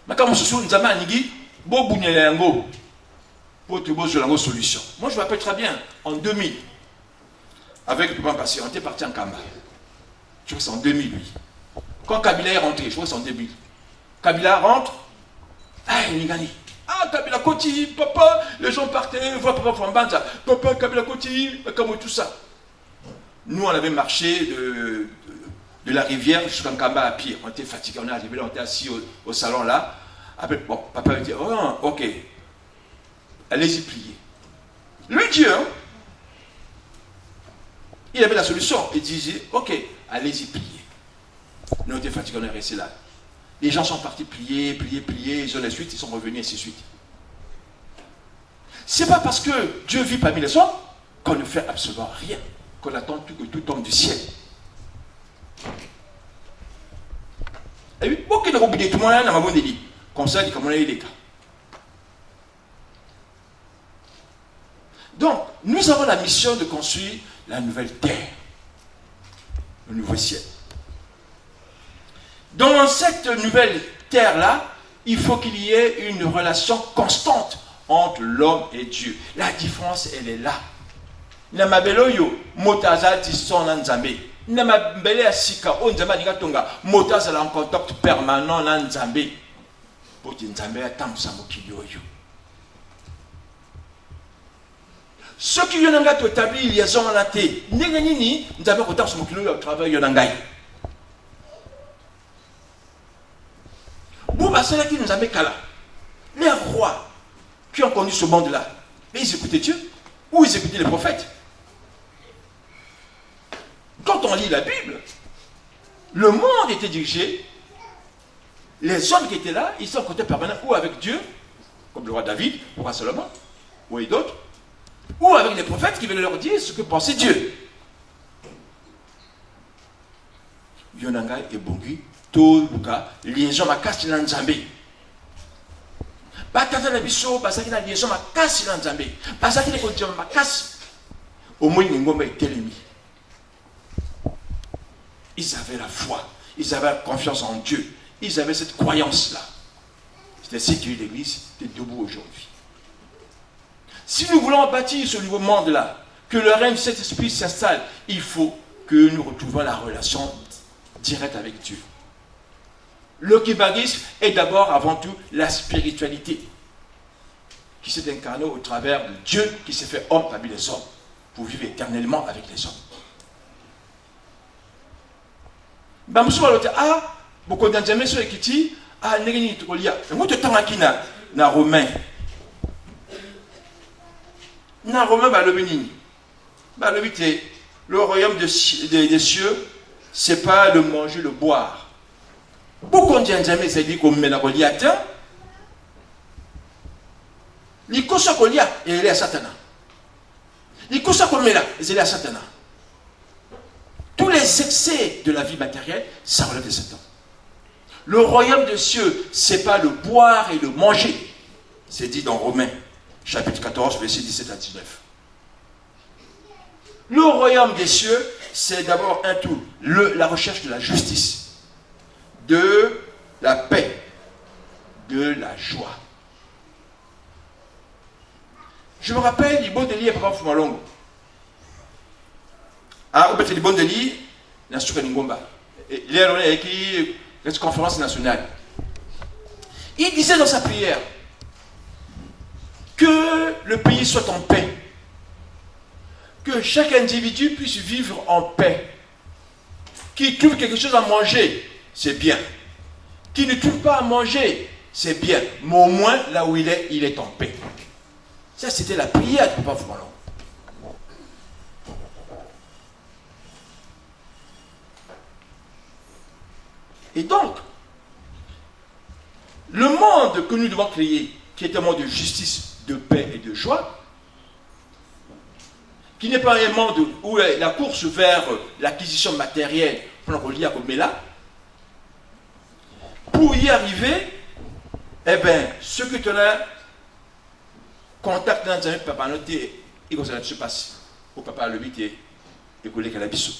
Mais quand nous avons dit, bon yango pour trouver une solution. Moi je me rappelle très bien, en 2000, avec le grand passé, on était parti en Kamba. Je crois que c'est en 2000, oui. Quand Kabila est rentré, je crois que c'est en 2000. Kabila rentre, il gagne. Ah, Kabila Koti, papa, les gens partaient, voir papa Fambanza, papa, Kabila Koti, comme tout ça. Nous, on avait marché de la rivière jusqu'en Kamba à pied. On était fatigués, on est arrivé là, on était assis au salon là. Après, bon, papa me dit, oh, ok, allez-y plier. Lui, Dieu, hein, il avait la solution. Il disait, ok, allez-y plier. Nous, on était fatigués, on est resté là. Les gens sont partis plier, ils ont la suite, ils sont revenus, ainsi de suite. C'est pas parce que Dieu vit parmi les hommes qu'on ne fait absolument rien, qu'on attend que tout tombe du ciel. Et puis, beaucoup de oublié tout le monde dans ma bonne dit, comme ça, comme on a eu les cas. Donc, nous avons la mission de construire la nouvelle terre, le nouveau ciel. Dans cette nouvelle terre-là, il faut qu'il y ait une relation constante entre l'homme et Dieu. La différence, elle est là. Namabeloyo, motaza disson nzambe. Namabele asika, on nzamba ningatonga, motaza en contact permanent nzambe. Poti nzambe atamsa mokilioyo. Ceux qui yonanga to établir liaison en athée, nini, nzambe kotamsa mokilioyo au travail yonangai. Qui nous a mis là. Les rois qui ont connu ce monde-là, mais ils écoutaient Dieu ou ils écoutaient les prophètes. Quand on lit la Bible, le monde était dirigé, les hommes qui étaient là, ils sont en contact permanent ou avec Dieu, comme le roi David, le roi Salomon, ou d'autres, ou avec les prophètes qui venaient leur dire ce que pensait Dieu. Yonanga et Bongi. Liaison makasi na Nzambe. Batata na biso basaki na liaison makasi na Nzambe. Basaki na kondition makasi. Au moins ngomba etelemi. Ils avaient la foi, ils avaient la confiance en Dieu, ils avaient cette croyance là. C'est ainsi que l'Église est debout aujourd'hui. Si nous voulons bâtir ce nouveau monde là, que le règne de cet esprit s'installe, il faut que nous retrouvions la relation directe avec Dieu. Le kibagisme est d'abord, avant tout, la spiritualité qui s'est incarnée au travers de Dieu qui s'est fait homme parmi les hommes pour vivre éternellement avec les hommes. Beaucoup d'enjamés sur les kiti, n'est pas de temps. Moi, je suis na Romain. Na Romain, le royaume des cieux, ce n'est pas le manger, le boire. Beaucoup d'enjamés, ça dit qu'on met la reliate. Les causes qu'on y a, il est à Satan. Les causes qu'on met là, il est à Satan. Tous les excès de la vie matérielle, ça relève de Satan. Le royaume des cieux, ce n'est pas le boire et le manger. C'est dit dans Romains, chapitre 14, verset 17 à 19. Le royaume des cieux, c'est d'abord un tout, la recherche de la justice, de la paix, de la joie. Je me rappelle du bon délit à Papa Fumalongo. Au fait, du bon délit, il y a une conférence nationale. Il disait dans sa prière que le pays soit en paix, que chaque individu puisse vivre en paix, qu'il trouve quelque chose à manger, c'est bien, qu'il ne trouve pas à manger, c'est bien, mais au moins là où il est en paix. Ça, c'était la prière de Papa Fumalongo. Et donc, le monde que nous devons créer, qui est un monde de justice, de paix et de joie, qui n'est pas un monde où la course vers l'acquisition matérielle, pour y arriver, eh bien, ce que tu as contact dans un papa noté, il se passe au papa le 8 et collègue à la bissou.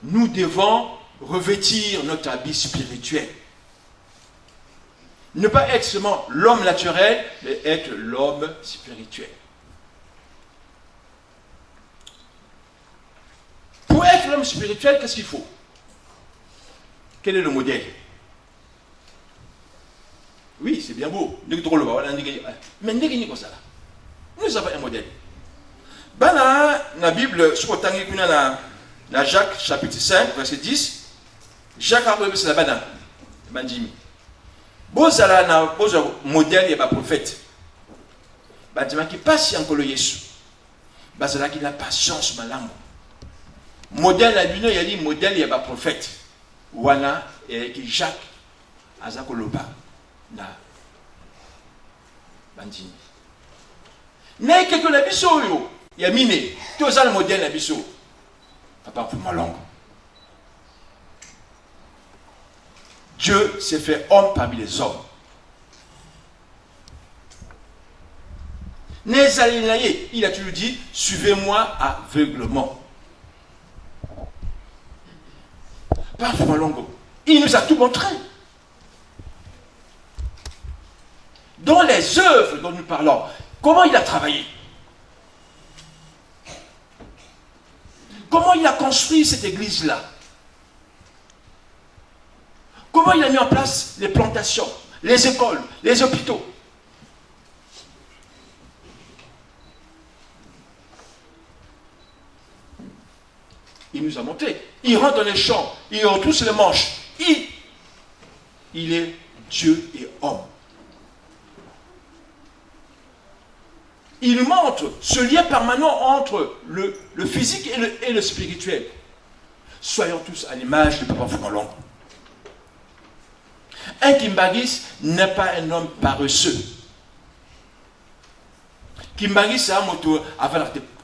Nous devons revêtir notre habit spirituel. Ne pas être seulement l'homme naturel, mais être l'homme spirituel. Pour être l'homme spirituel, qu'est-ce qu'il faut? Quel est le modèle? Oui, c'est bien beau. Mais nous avons un modèle. Dans la Bible, sur dans Jacques, chapitre 5, verset 10, Jacques a reçu la banane. Bandimi. Bozala na bozo modèle et prophète. Bandima qui passe encore le Jésus. Bazala qui la patience malamu. Modèle la lune, il y a dit modèle et prophète. Wana et qui Jacques azakoloba na bandimi. Mais quelque la biso yo, il y a miné. Tout ça le modèle la biso. Papa Fumalongo. Dieu s'est fait homme parmi les hommes. Il a toujours dit, suivez-moi aveuglement. Papa Fumalongo, il nous a tout montré. Dans les œuvres dont nous parlons, comment il a travaillé? Comment il a construit cette église-là? Comment il a mis en place les plantations, les écoles, les hôpitaux? Il nous a montré. Il rentre dans les champs, il retrousse les manches. Il est Dieu et homme. Il nous montre ce lien permanent entre le physique et le spirituel. Soyons tous à l'image de Papa Fumalongo. Un Kimbangis n'est pas un homme paresseux. Kimbangis, c'est un moto.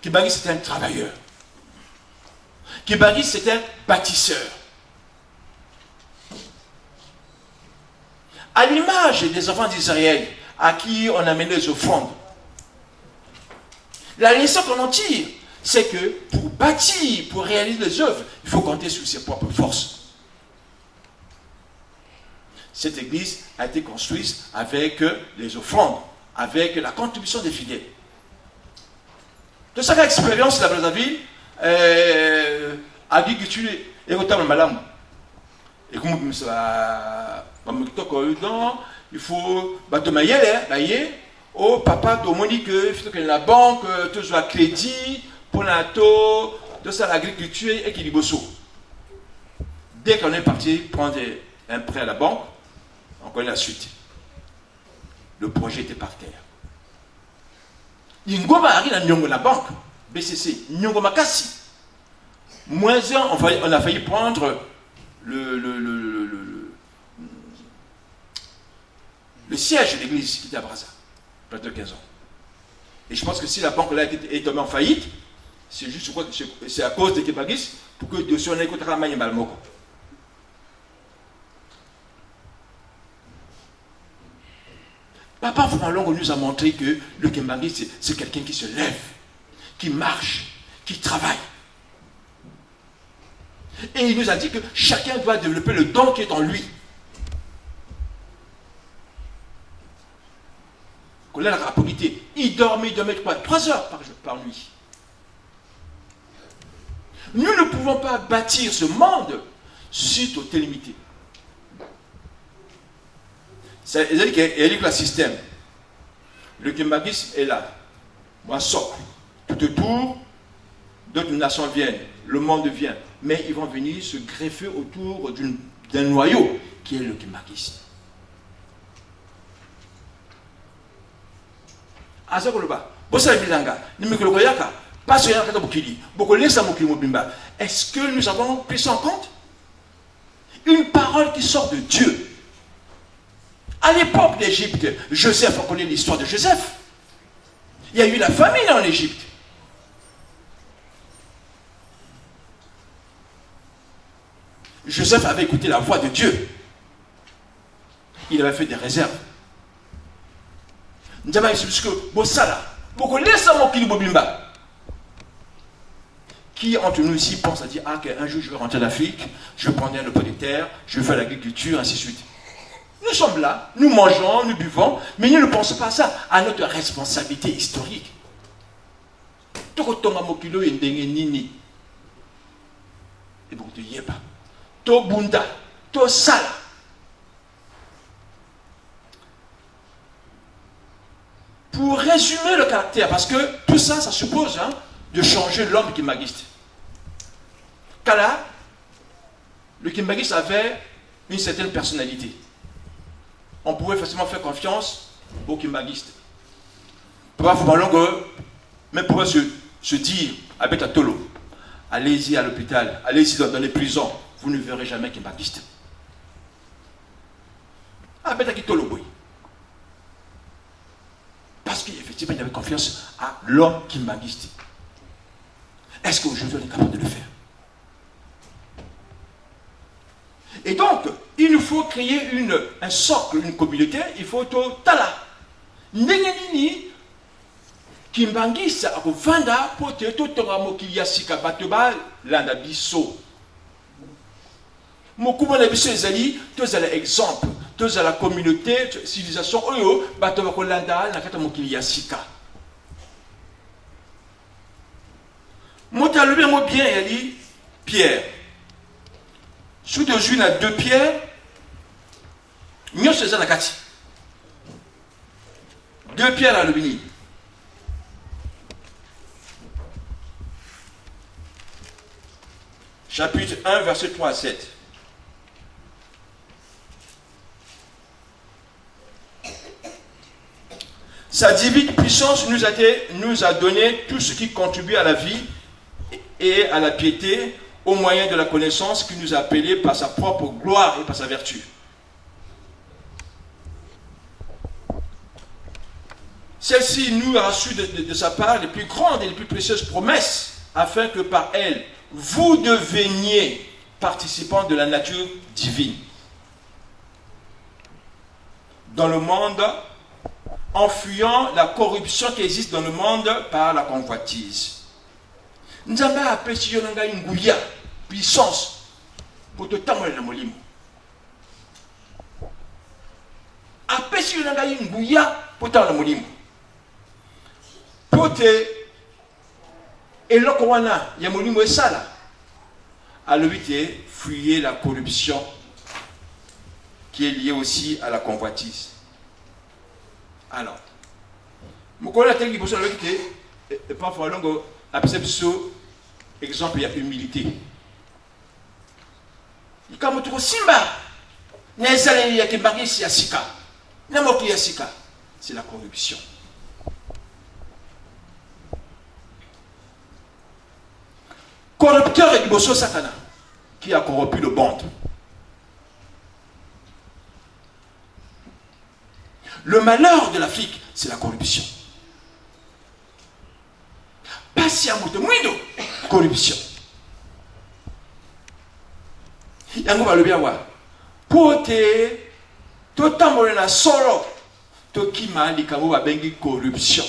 Kimbangis, c'est un travailleur. Kimbangis, c'est un bâtisseur. À l'image des enfants d'Israël, à qui on a mené les offrandes, la leçon qu'on en tire, c'est que pour bâtir, pour réaliser les œuvres, il faut compter sur ses propres forces. Cette église a été construite avec les offrandes, avec la contribution des fidèles. Toute cette expérience, la Brazzaville, agriculture et retard malamu. Et comme ça, il faut battre ma yelle, oh papa, tu monique, il faut que la banque, tu sois crédit, pour la taux, de ça l'agriculture et qui bosso. Dès qu'on est parti prendre un prêt à la banque, on connaît la suite. Le projet était par terre. Ingoma arrive dans la banque, BCC, Nyongo Makassi. Moins un, on a failli prendre le siège de l'église qui était à Brazza, près de 15 ans. Et je pense que si la banque là est tombée en faillite, c'est juste quoi, c'est à cause des Kebagis pour que de son écoute Ramaye Malmoko. Papa Foumalongo nous a montré que le Kembangis, c'est quelqu'un qui se lève, qui marche, qui travaille. Et il nous a dit que chacun doit développer le don qui est en lui. Qu'on a la rapidité. Il dormait 3 heures par nuit. Nous ne pouvons pas bâtir ce monde suite au télémité. C'est-à-dire qu'il y a un système. Le Kembagis est là. Moi, socle. Tout autour, d'autres nations viennent. Le monde vient. Mais ils vont venir se greffer autour d'un noyau qui est le Kembagis. Est-ce que nous avons pris ça en compte? Une parole qui sort de Dieu. À l'époque d'Égypte, Joseph, on connaît l'histoire de Joseph. Il y a eu la famine en Égypte. Joseph avait écouté la voix de Dieu. Il avait fait des réserves. Qui entre nous ici pense à dire qu'un jour je vais rentrer en Afrique, je vais prendre un pot de terre, je vais faire l'agriculture, ainsi de suite. Nous sommes là, nous mangeons, nous buvons, mais nous ne pensons pas à ça, à notre responsabilité historique. Et beaucoup de yeba, to bunda, to sala. Pour résumer le caractère, parce que tout ça, ça suppose de changer l'homme kimbagiste. Kala, le kimbagiste avait une certaine personnalité. On pouvait facilement faire confiance aux kimbagistes. Papa Foumalongo, même pouvait se dire, avec la tolo, allez-y à l'hôpital, allez-y dans les prisons, vous ne verrez jamais kimbagiste. Avec la tolo, oui. Parce qu'effectivement, il avait confiance à l'homme kimbagiste. Est-ce qu'aujourd'hui, on est capable de le faire? Et donc, il nous faut créer un socle, une communauté, il faut tout tala. Nengenini, kimbangisa, vanda, pote, tout toramo qui yasika bateba, landa biso. Mokuba na biso ezali, tous à l'exemple, tous à la communauté, civilisation, oyo, bateba ko landa, nakata mokili yasika. Mota le bien, elle dit, Pierre. Sous de juin à 2 Pierre, nous sommes à 2 Pierre à l'Ubini. Chapitre 1, verset 3 à 7. Sa divine puissance nous a donné tout ce qui contribue à la vie et à la piété, au moyen de la connaissance qui nous a appelés par sa propre gloire et par sa vertu. Celle-ci nous a reçu de sa part les plus grandes et les plus précieuses promesses, afin que par elles, vous deveniez participants de la nature divine. Dans le monde, en fuyant la corruption qui existe dans le monde par la convoitise. Nous avons appelé une gouilla, puissance, pour te tamoler le molimo. Appelé une gouilla, pour te tamoler le molimo. Pour te Et l'okwana, il y a mon numéro ça là. À l'obité, fuyez la corruption qui est liée aussi à la convoitise. Alors, mon collègue a dit que et parfois, l'on a exemple, il y a humilité. Comme tu simba, n'ezale ya kibagi si asika, n'amoki asika, c'est la corruption. Corrupteur et Bosso Satana, qui a corrompu le monde. Le malheur de l'Afrique, c'est la corruption. Patiemment, corruption. Yango balobia wa pote to tambola na solo to kima likambo babengi corruption.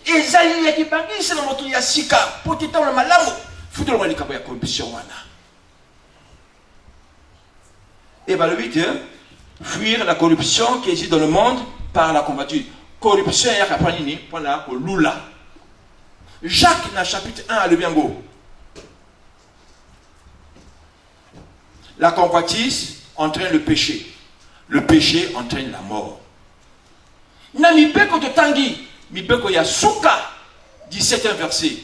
Ezali ya kibangisa na moto ya sika pote tambola malamu futo lo likambo ya corruption wana. Et balobite fuir la corruption qui existe dans le monde par la convoitise. Corruption ya kapanini pona ko lula. Jacques na chapitre 1 a le biango. La convoitise entraîne le péché. Le péché entraîne la mort. Na mipeko to tangi, mipeko ya suka, 17e verset.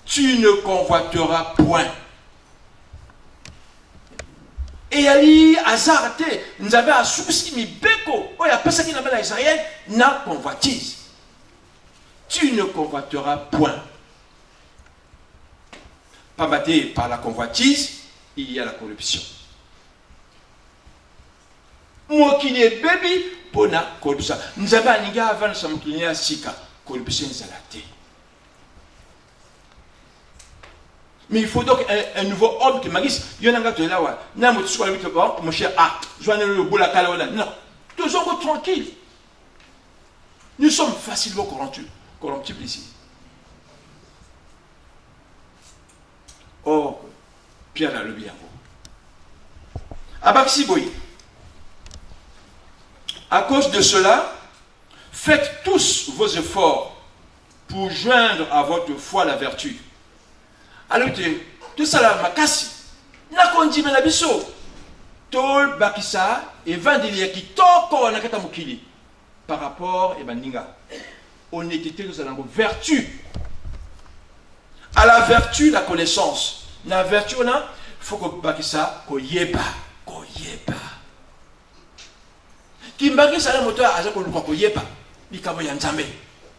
Tu ne convoiteras point. Et ali azarte, nous avons un souci mipeko, oh ya pesa qui n'a pas Israël, na convoitise. Tu ne convoiteras point. Pas batté par la convoitise, il y a la corruption. Mokine baby pona corruption. Nous avons un gars avant de mokine à sika corruption zalate. Mais il faut donc un nouveau homme qui m'a dit il y a un gars qui est là ouais. Na mo tswa bito ba mon cher ah, joindre le boula kala wala. Non. Toujours tranquille. Nous sommes facilement corromptibles ici. Oh, Pierre a le bien. Abaksi boy. À cause de cela, faites tous vos efforts pour joindre à votre foi la vertu. Alors, tout ça là, makasi. Na kondi na biso. Tol bakisa et vandelia qui toko na kata mukili. Par rapport et baninga. Honnêteté nous allons vertu. À la vertu la connaissance. La vertu on a faut que bakisa ko yeba. Kimbagi sala moto aza ko luka ko yeba likabo ya nzambe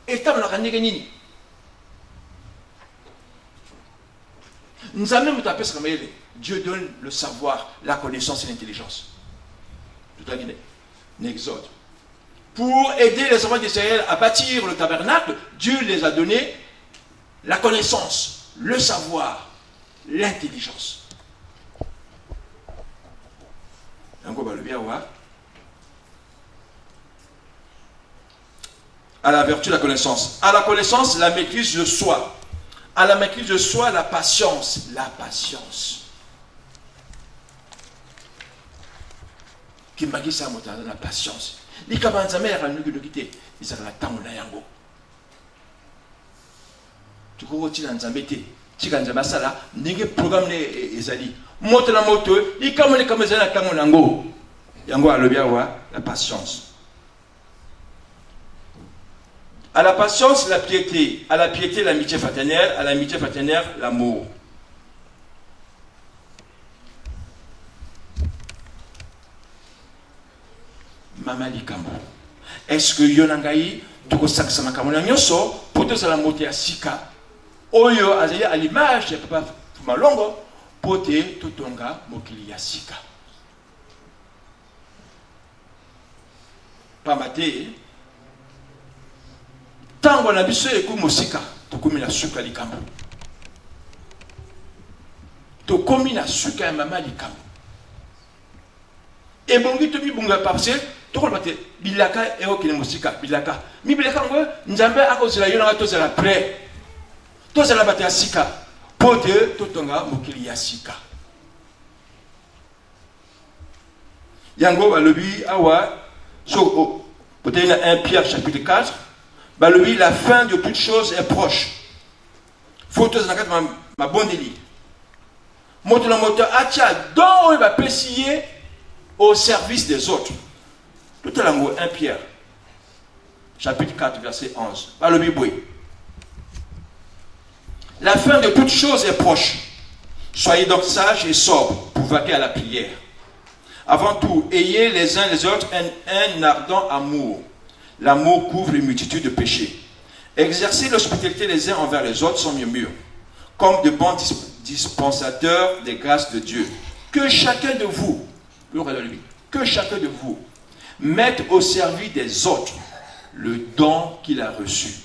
etam na kanike nini nzambe moto apesa kama ile Dieu donne le savoir, la connaissance et l'intelligence. Tout à Guinée n'exode pour aider les enfants d'Israël à bâtir le tabernacle. Dieu les a donné la connaissance, le savoir, l'intelligence. Encore va le bien voir. À la vertu, la connaissance. À la connaissance, la maîtrise de soi. À la maîtrise de soi, la patience. La patience. Qui m'a dit ça, la patience. Les kabanzamé a nous quitter. Ils ont la temps na yango. Tu crois que tu as nzambe te. Tu as nzambe sala. N'enge programme les ezali. Moto la moto. Les kamone comme ezali na temps na yango. Yango a le bien wa la patience. À la patience, la piété. À la piété, l'amitié fraternelle. À l'amitié fraternelle, l'amour. Mama likambo. Est-ce que Yonangaï, tout ça que ça m'a kamona nyoso, pour tout ça la moté à sika, oyo azali à l'image de papa Fumalongo, poté tutonga mokili ya sika. Pamate. Tango na biso ekumo sika tokomi na suka likambo tokomi na suka ya mama likambo ebongi to mibunga parce tokola bate bilaka eokile mosika bilaka mi bilaka ngo nzambe akozela yo na tozela prêt tozela bate ya sika pote totonga mokili ya sika yango balobi awa peut-être 1 Pierre chapitre 4. Bah lui, la fin de toute chose est proche. Photo de ma bonne élie. Moto la moto atia donc il va pessier au service des autres. Tout est là 1 Pierre chapitre 4 verset 11. Par le Bible. La fin de toute chose est proche. Soyez donc sages et sobres pour vaquer à la prière. Avant tout, ayez les uns les autres un ardent amour. L'amour couvre une multitude de péchés. Exercez l'hospitalité les uns envers les autres sans murmure, comme de bons dispensateurs des grâces de Dieu. Que chacun de vous mette au service des autres le don qu'il a reçu.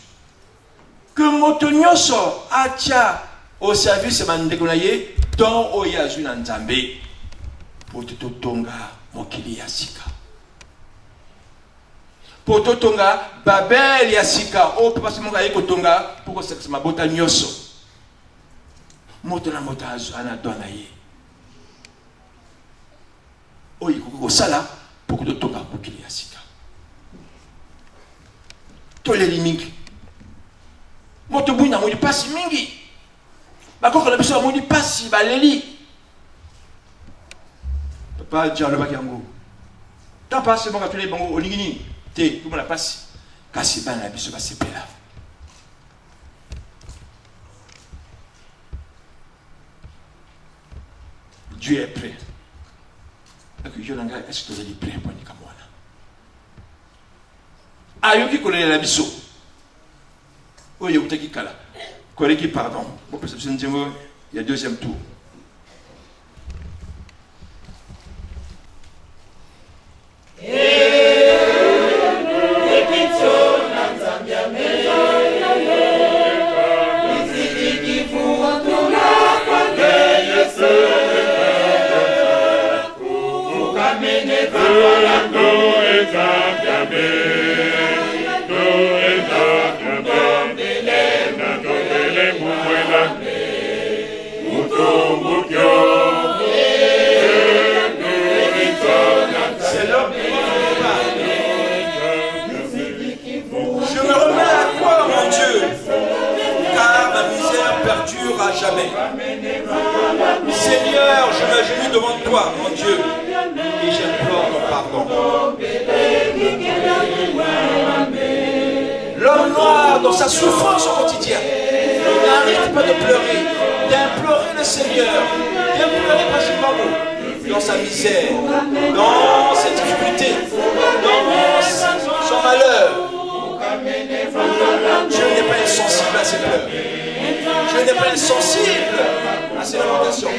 Que motonyoso atia au service de don oyazu na nzambe pour totonga mokili yasika. Pour totonga babel yasika o papa simonga yiko tonga pour que ça mabota nyoso. Moto na mota ana dona ye. O yiko sala pour que totonga mokili yasika. Toleli mingi. Moto buna mo pasi mingi. Bakoko la biso mo pasi baleli. Papa dia le bakango. Ta passe bon katole bango olingini te tout la passe. Kasi bana biso ba sepela. Dieu est prêt. Donc je l'engage est-ce que vous êtes prêt pour ni kamwana. Ayoki kolela la biso. Oye utaki kala. Koleki pardon. Bon perception ndimo il y a deuxième tour. À jamais. Seigneur, je m'agenouille devant toi, mon Dieu, et j'implore ton pardon. L'homme noir, dans sa souffrance au quotidien, n'arrête pas de pleurer, d'implorer le Seigneur, d'implorer principalement dans sa misère, dans ses difficultés, dans son malheur. Dieu n'est pas insensible à ses pleurs. Je n'ai pas insensible à ces lamentations.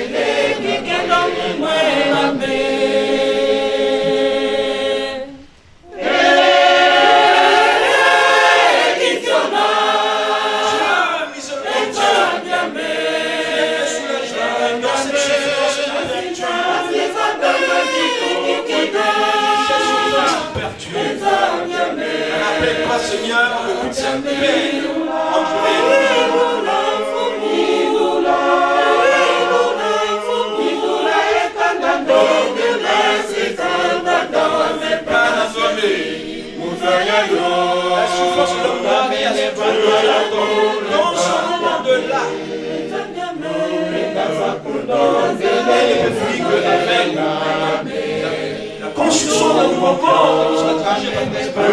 Rappelle-toi, Seigneur, que toute cette paix enjouée. La souffrance de l'homme mari à ce dans ce monde-là. Elle ne peut fuir que avec la construction d'un nouveau monde qui sera dirigé par l'Esprit.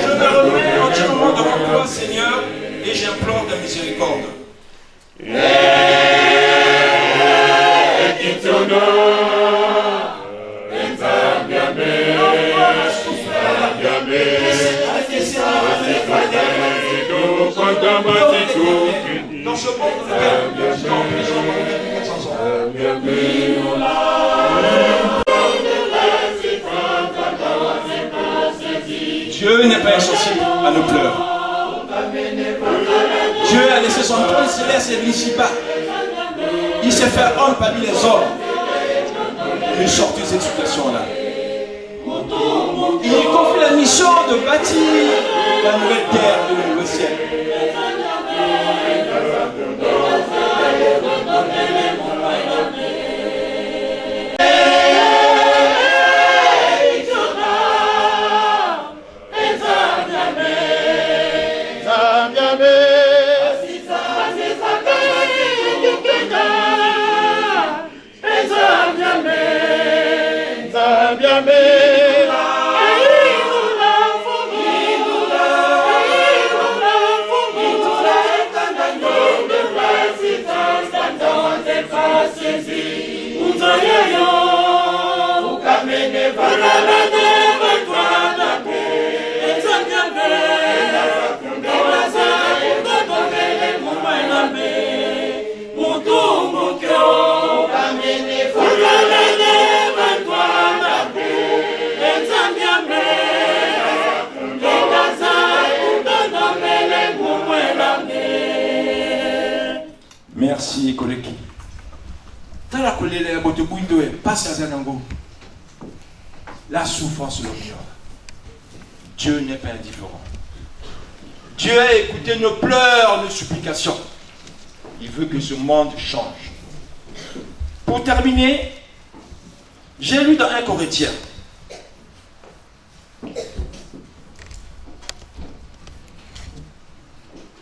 Je me remets entièrement devant toi, Seigneur, et j'implore ta miséricorde. Dans ce monde de Dieu n'est pas insensible à nos pleurs. Dieu a laissé son trône céleste et ici-bas. Il s'est fait homme parmi les hommes. Il sort de cette situation-là. Il lui confie la mission de bâtir la nouvelle terre et le nouveau ciel. Merci, collègue. La souffrance l'ignore. Dieu n'est pas indifférent. Dieu a écouté nos pleurs, nos supplications. Il veut que ce monde change. Pour terminer, j'ai lu dans 1 Corinthiens.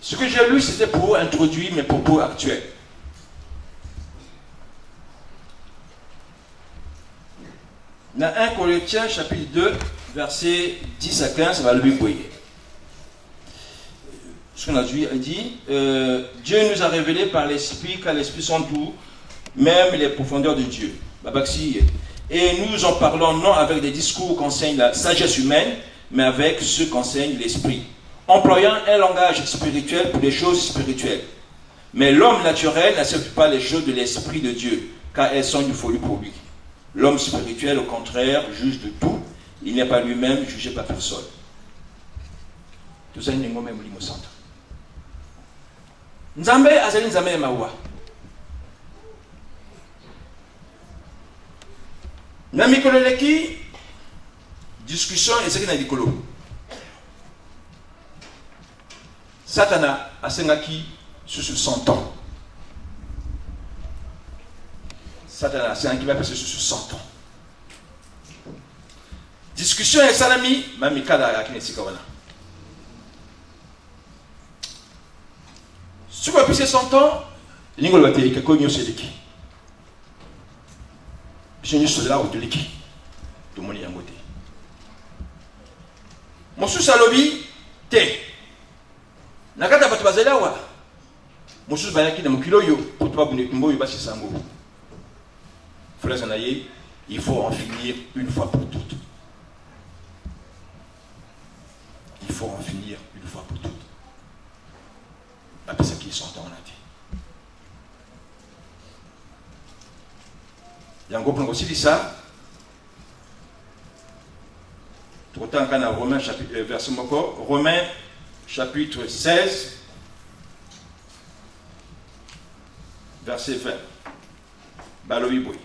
Ce que j'ai lu, c'était pour introduire mes propos actuels. Dans 1 Corinthiens, chapitre 2, versets 10 à 15, ça va le biboyer. Ce qu'on a dit, il dit Dieu nous a révélé par l'Esprit, car l'Esprit sont tout, même les profondeurs de Dieu. Et nous en parlons non avec des discours qu'enseigne la sagesse humaine, mais avec ceux qu'enseigne l'Esprit, employant un langage spirituel pour les choses spirituelles. Mais l'homme naturel n'accepte pas les choses de l'Esprit de Dieu, car elles sont une folie pour lui. L'homme spirituel, au contraire, juge de tout. Il n'est pas lui-même jugé par personne. Tout ça, c'est moi-même qui me sens. Nzambe azali nzambe mawa. Na mikolo leki discussion ezali na likolo. Satana asengaki sur 100 ans. Satana asengaki va passer sur 100 ans. Discussion et salami mamikala ya kinesika wana. Si vous avez 100 ans, vous avez un peu de temps. Vous avez un peu de temps. Tout le monde est en côté. Mon sous-salobi, t'es. Nakata batu bazela wa. Mon sous-bayaki na mukilo yo. Pour toi, vous basi sango. Frères Anaye, il faut en finir une fois pour toutes. Il faut en finir une fois pour toutes. Après ce qu'ils sont en été. Il y a un groupe aussi dit ça. Tout autant qu'on a Romains chapitre verset moko, Romains chapitre 16 verset 20. Balobi boy.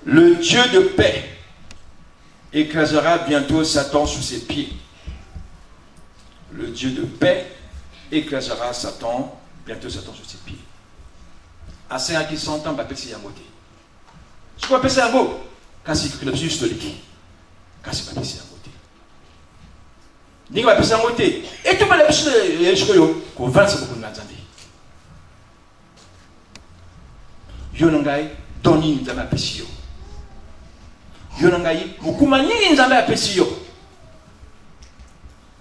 Le Dieu de paix écrasera bientôt Satan sous ses pieds. Le Dieu de paix écrasera Satan, bientôt Satan sous ses pieds. À ceux qui s'entendent, va passer à côté. Ce qu'on va passer à côté, quand c'est le historique, quand c'est pas passer à côté. N'y va passer à côté. Et tout le monde est sur le qu'on va se beaucoup de l'entendre. Yonangai, doni nous a passé. Yonangai, mukuma nyingi nzambe apesi yo.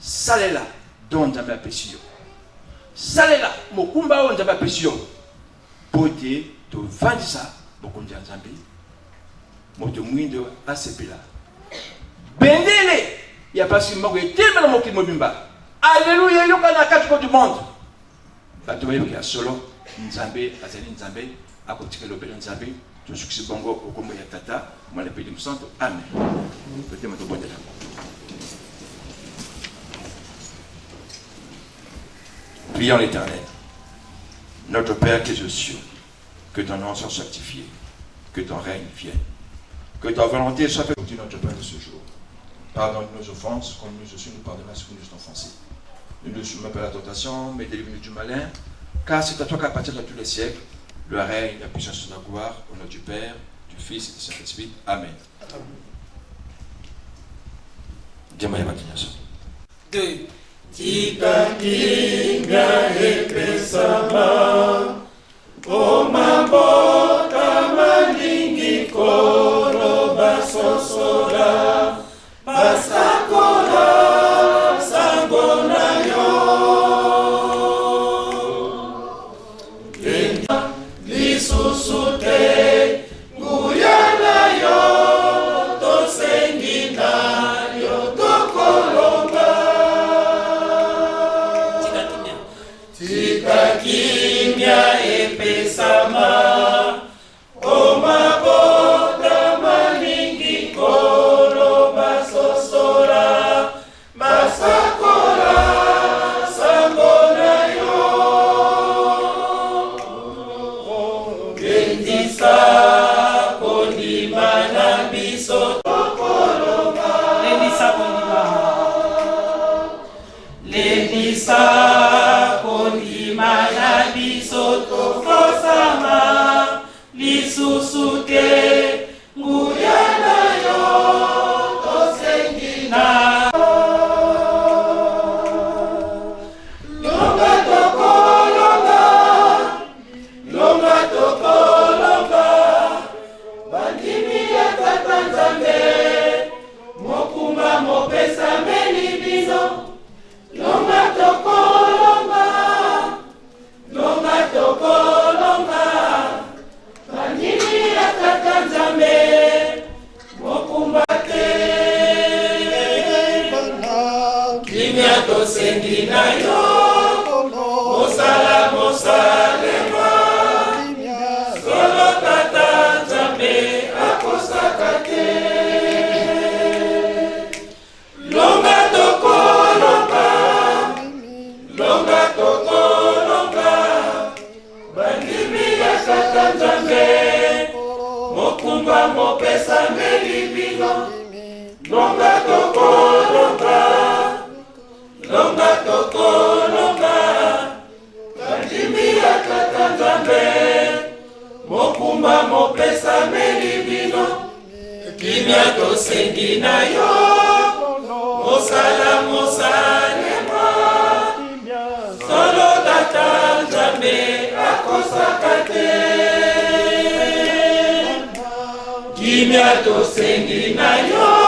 Salela, don nzambe apesi yo. Salela, mukumba o nzambe apesi yo. Pote, to vandisa, bokonja nzambe. Moto mwindo asepela. Bendele, ya pasi mbago eteme na mokili mobimba. Alléluia, yoka na kati ko du monde. Bato bayo ki solo nzambe, azali nzambe, akotika lobelo nzambe. Tout ce qui se bongo au combo ya tata, moi le pays de Moussanto, amen. Peut-être mon bon de là. Prions l'Éternel. Notre Père qui es aux cieux, que ton nom soit sanctifié, que ton règne vienne, que ta volonté soit faite. Continue notre Père de ce jour. Pardonne nos offenses, comme nous aussi nous pardonnons ce que nous sommes offensés. Ne nous soumets pas à la tentation, mais délivre-nous du malin, car c'est à toi qu'à partir de tous les siècles, le règne, la puissance et la gloire, au nom du Père, du Fils et du Saint-Esprit. Amen. Amen. Dieu m'a battu. 2. Tika kimya epesama o mabota malingi koro basosola basakola sango na yo lisusu te nguya na yo tosengi na yo tokolonga tika kimya epesama o mabota malingi koro basosora basakola sango na yo bendisa kondima na biso tokolonga lendisa kondima lendisa kondima na biso tokosama lisusu te nguya na yo tosengi na longa tokolonga longa tokolonga bandimi ya tata nzambe mokumba mopesameli bino longa tokolonga longa tokolonga bandimi ya tata nzambe mokumba te kimia tosengi na yo mosala mosalema solo tata nzambe akosaka te longa tokolonga longa tokolonga bandimi ya tata nzambe mokumba mopesameli bino longa tokolonga longa tokolonga bandimi ya tata nzambe mokumba mopesameli bino kimia tosengi na yo mosala mosalema solo tata nzambe akosaka te kimia tosengi na yo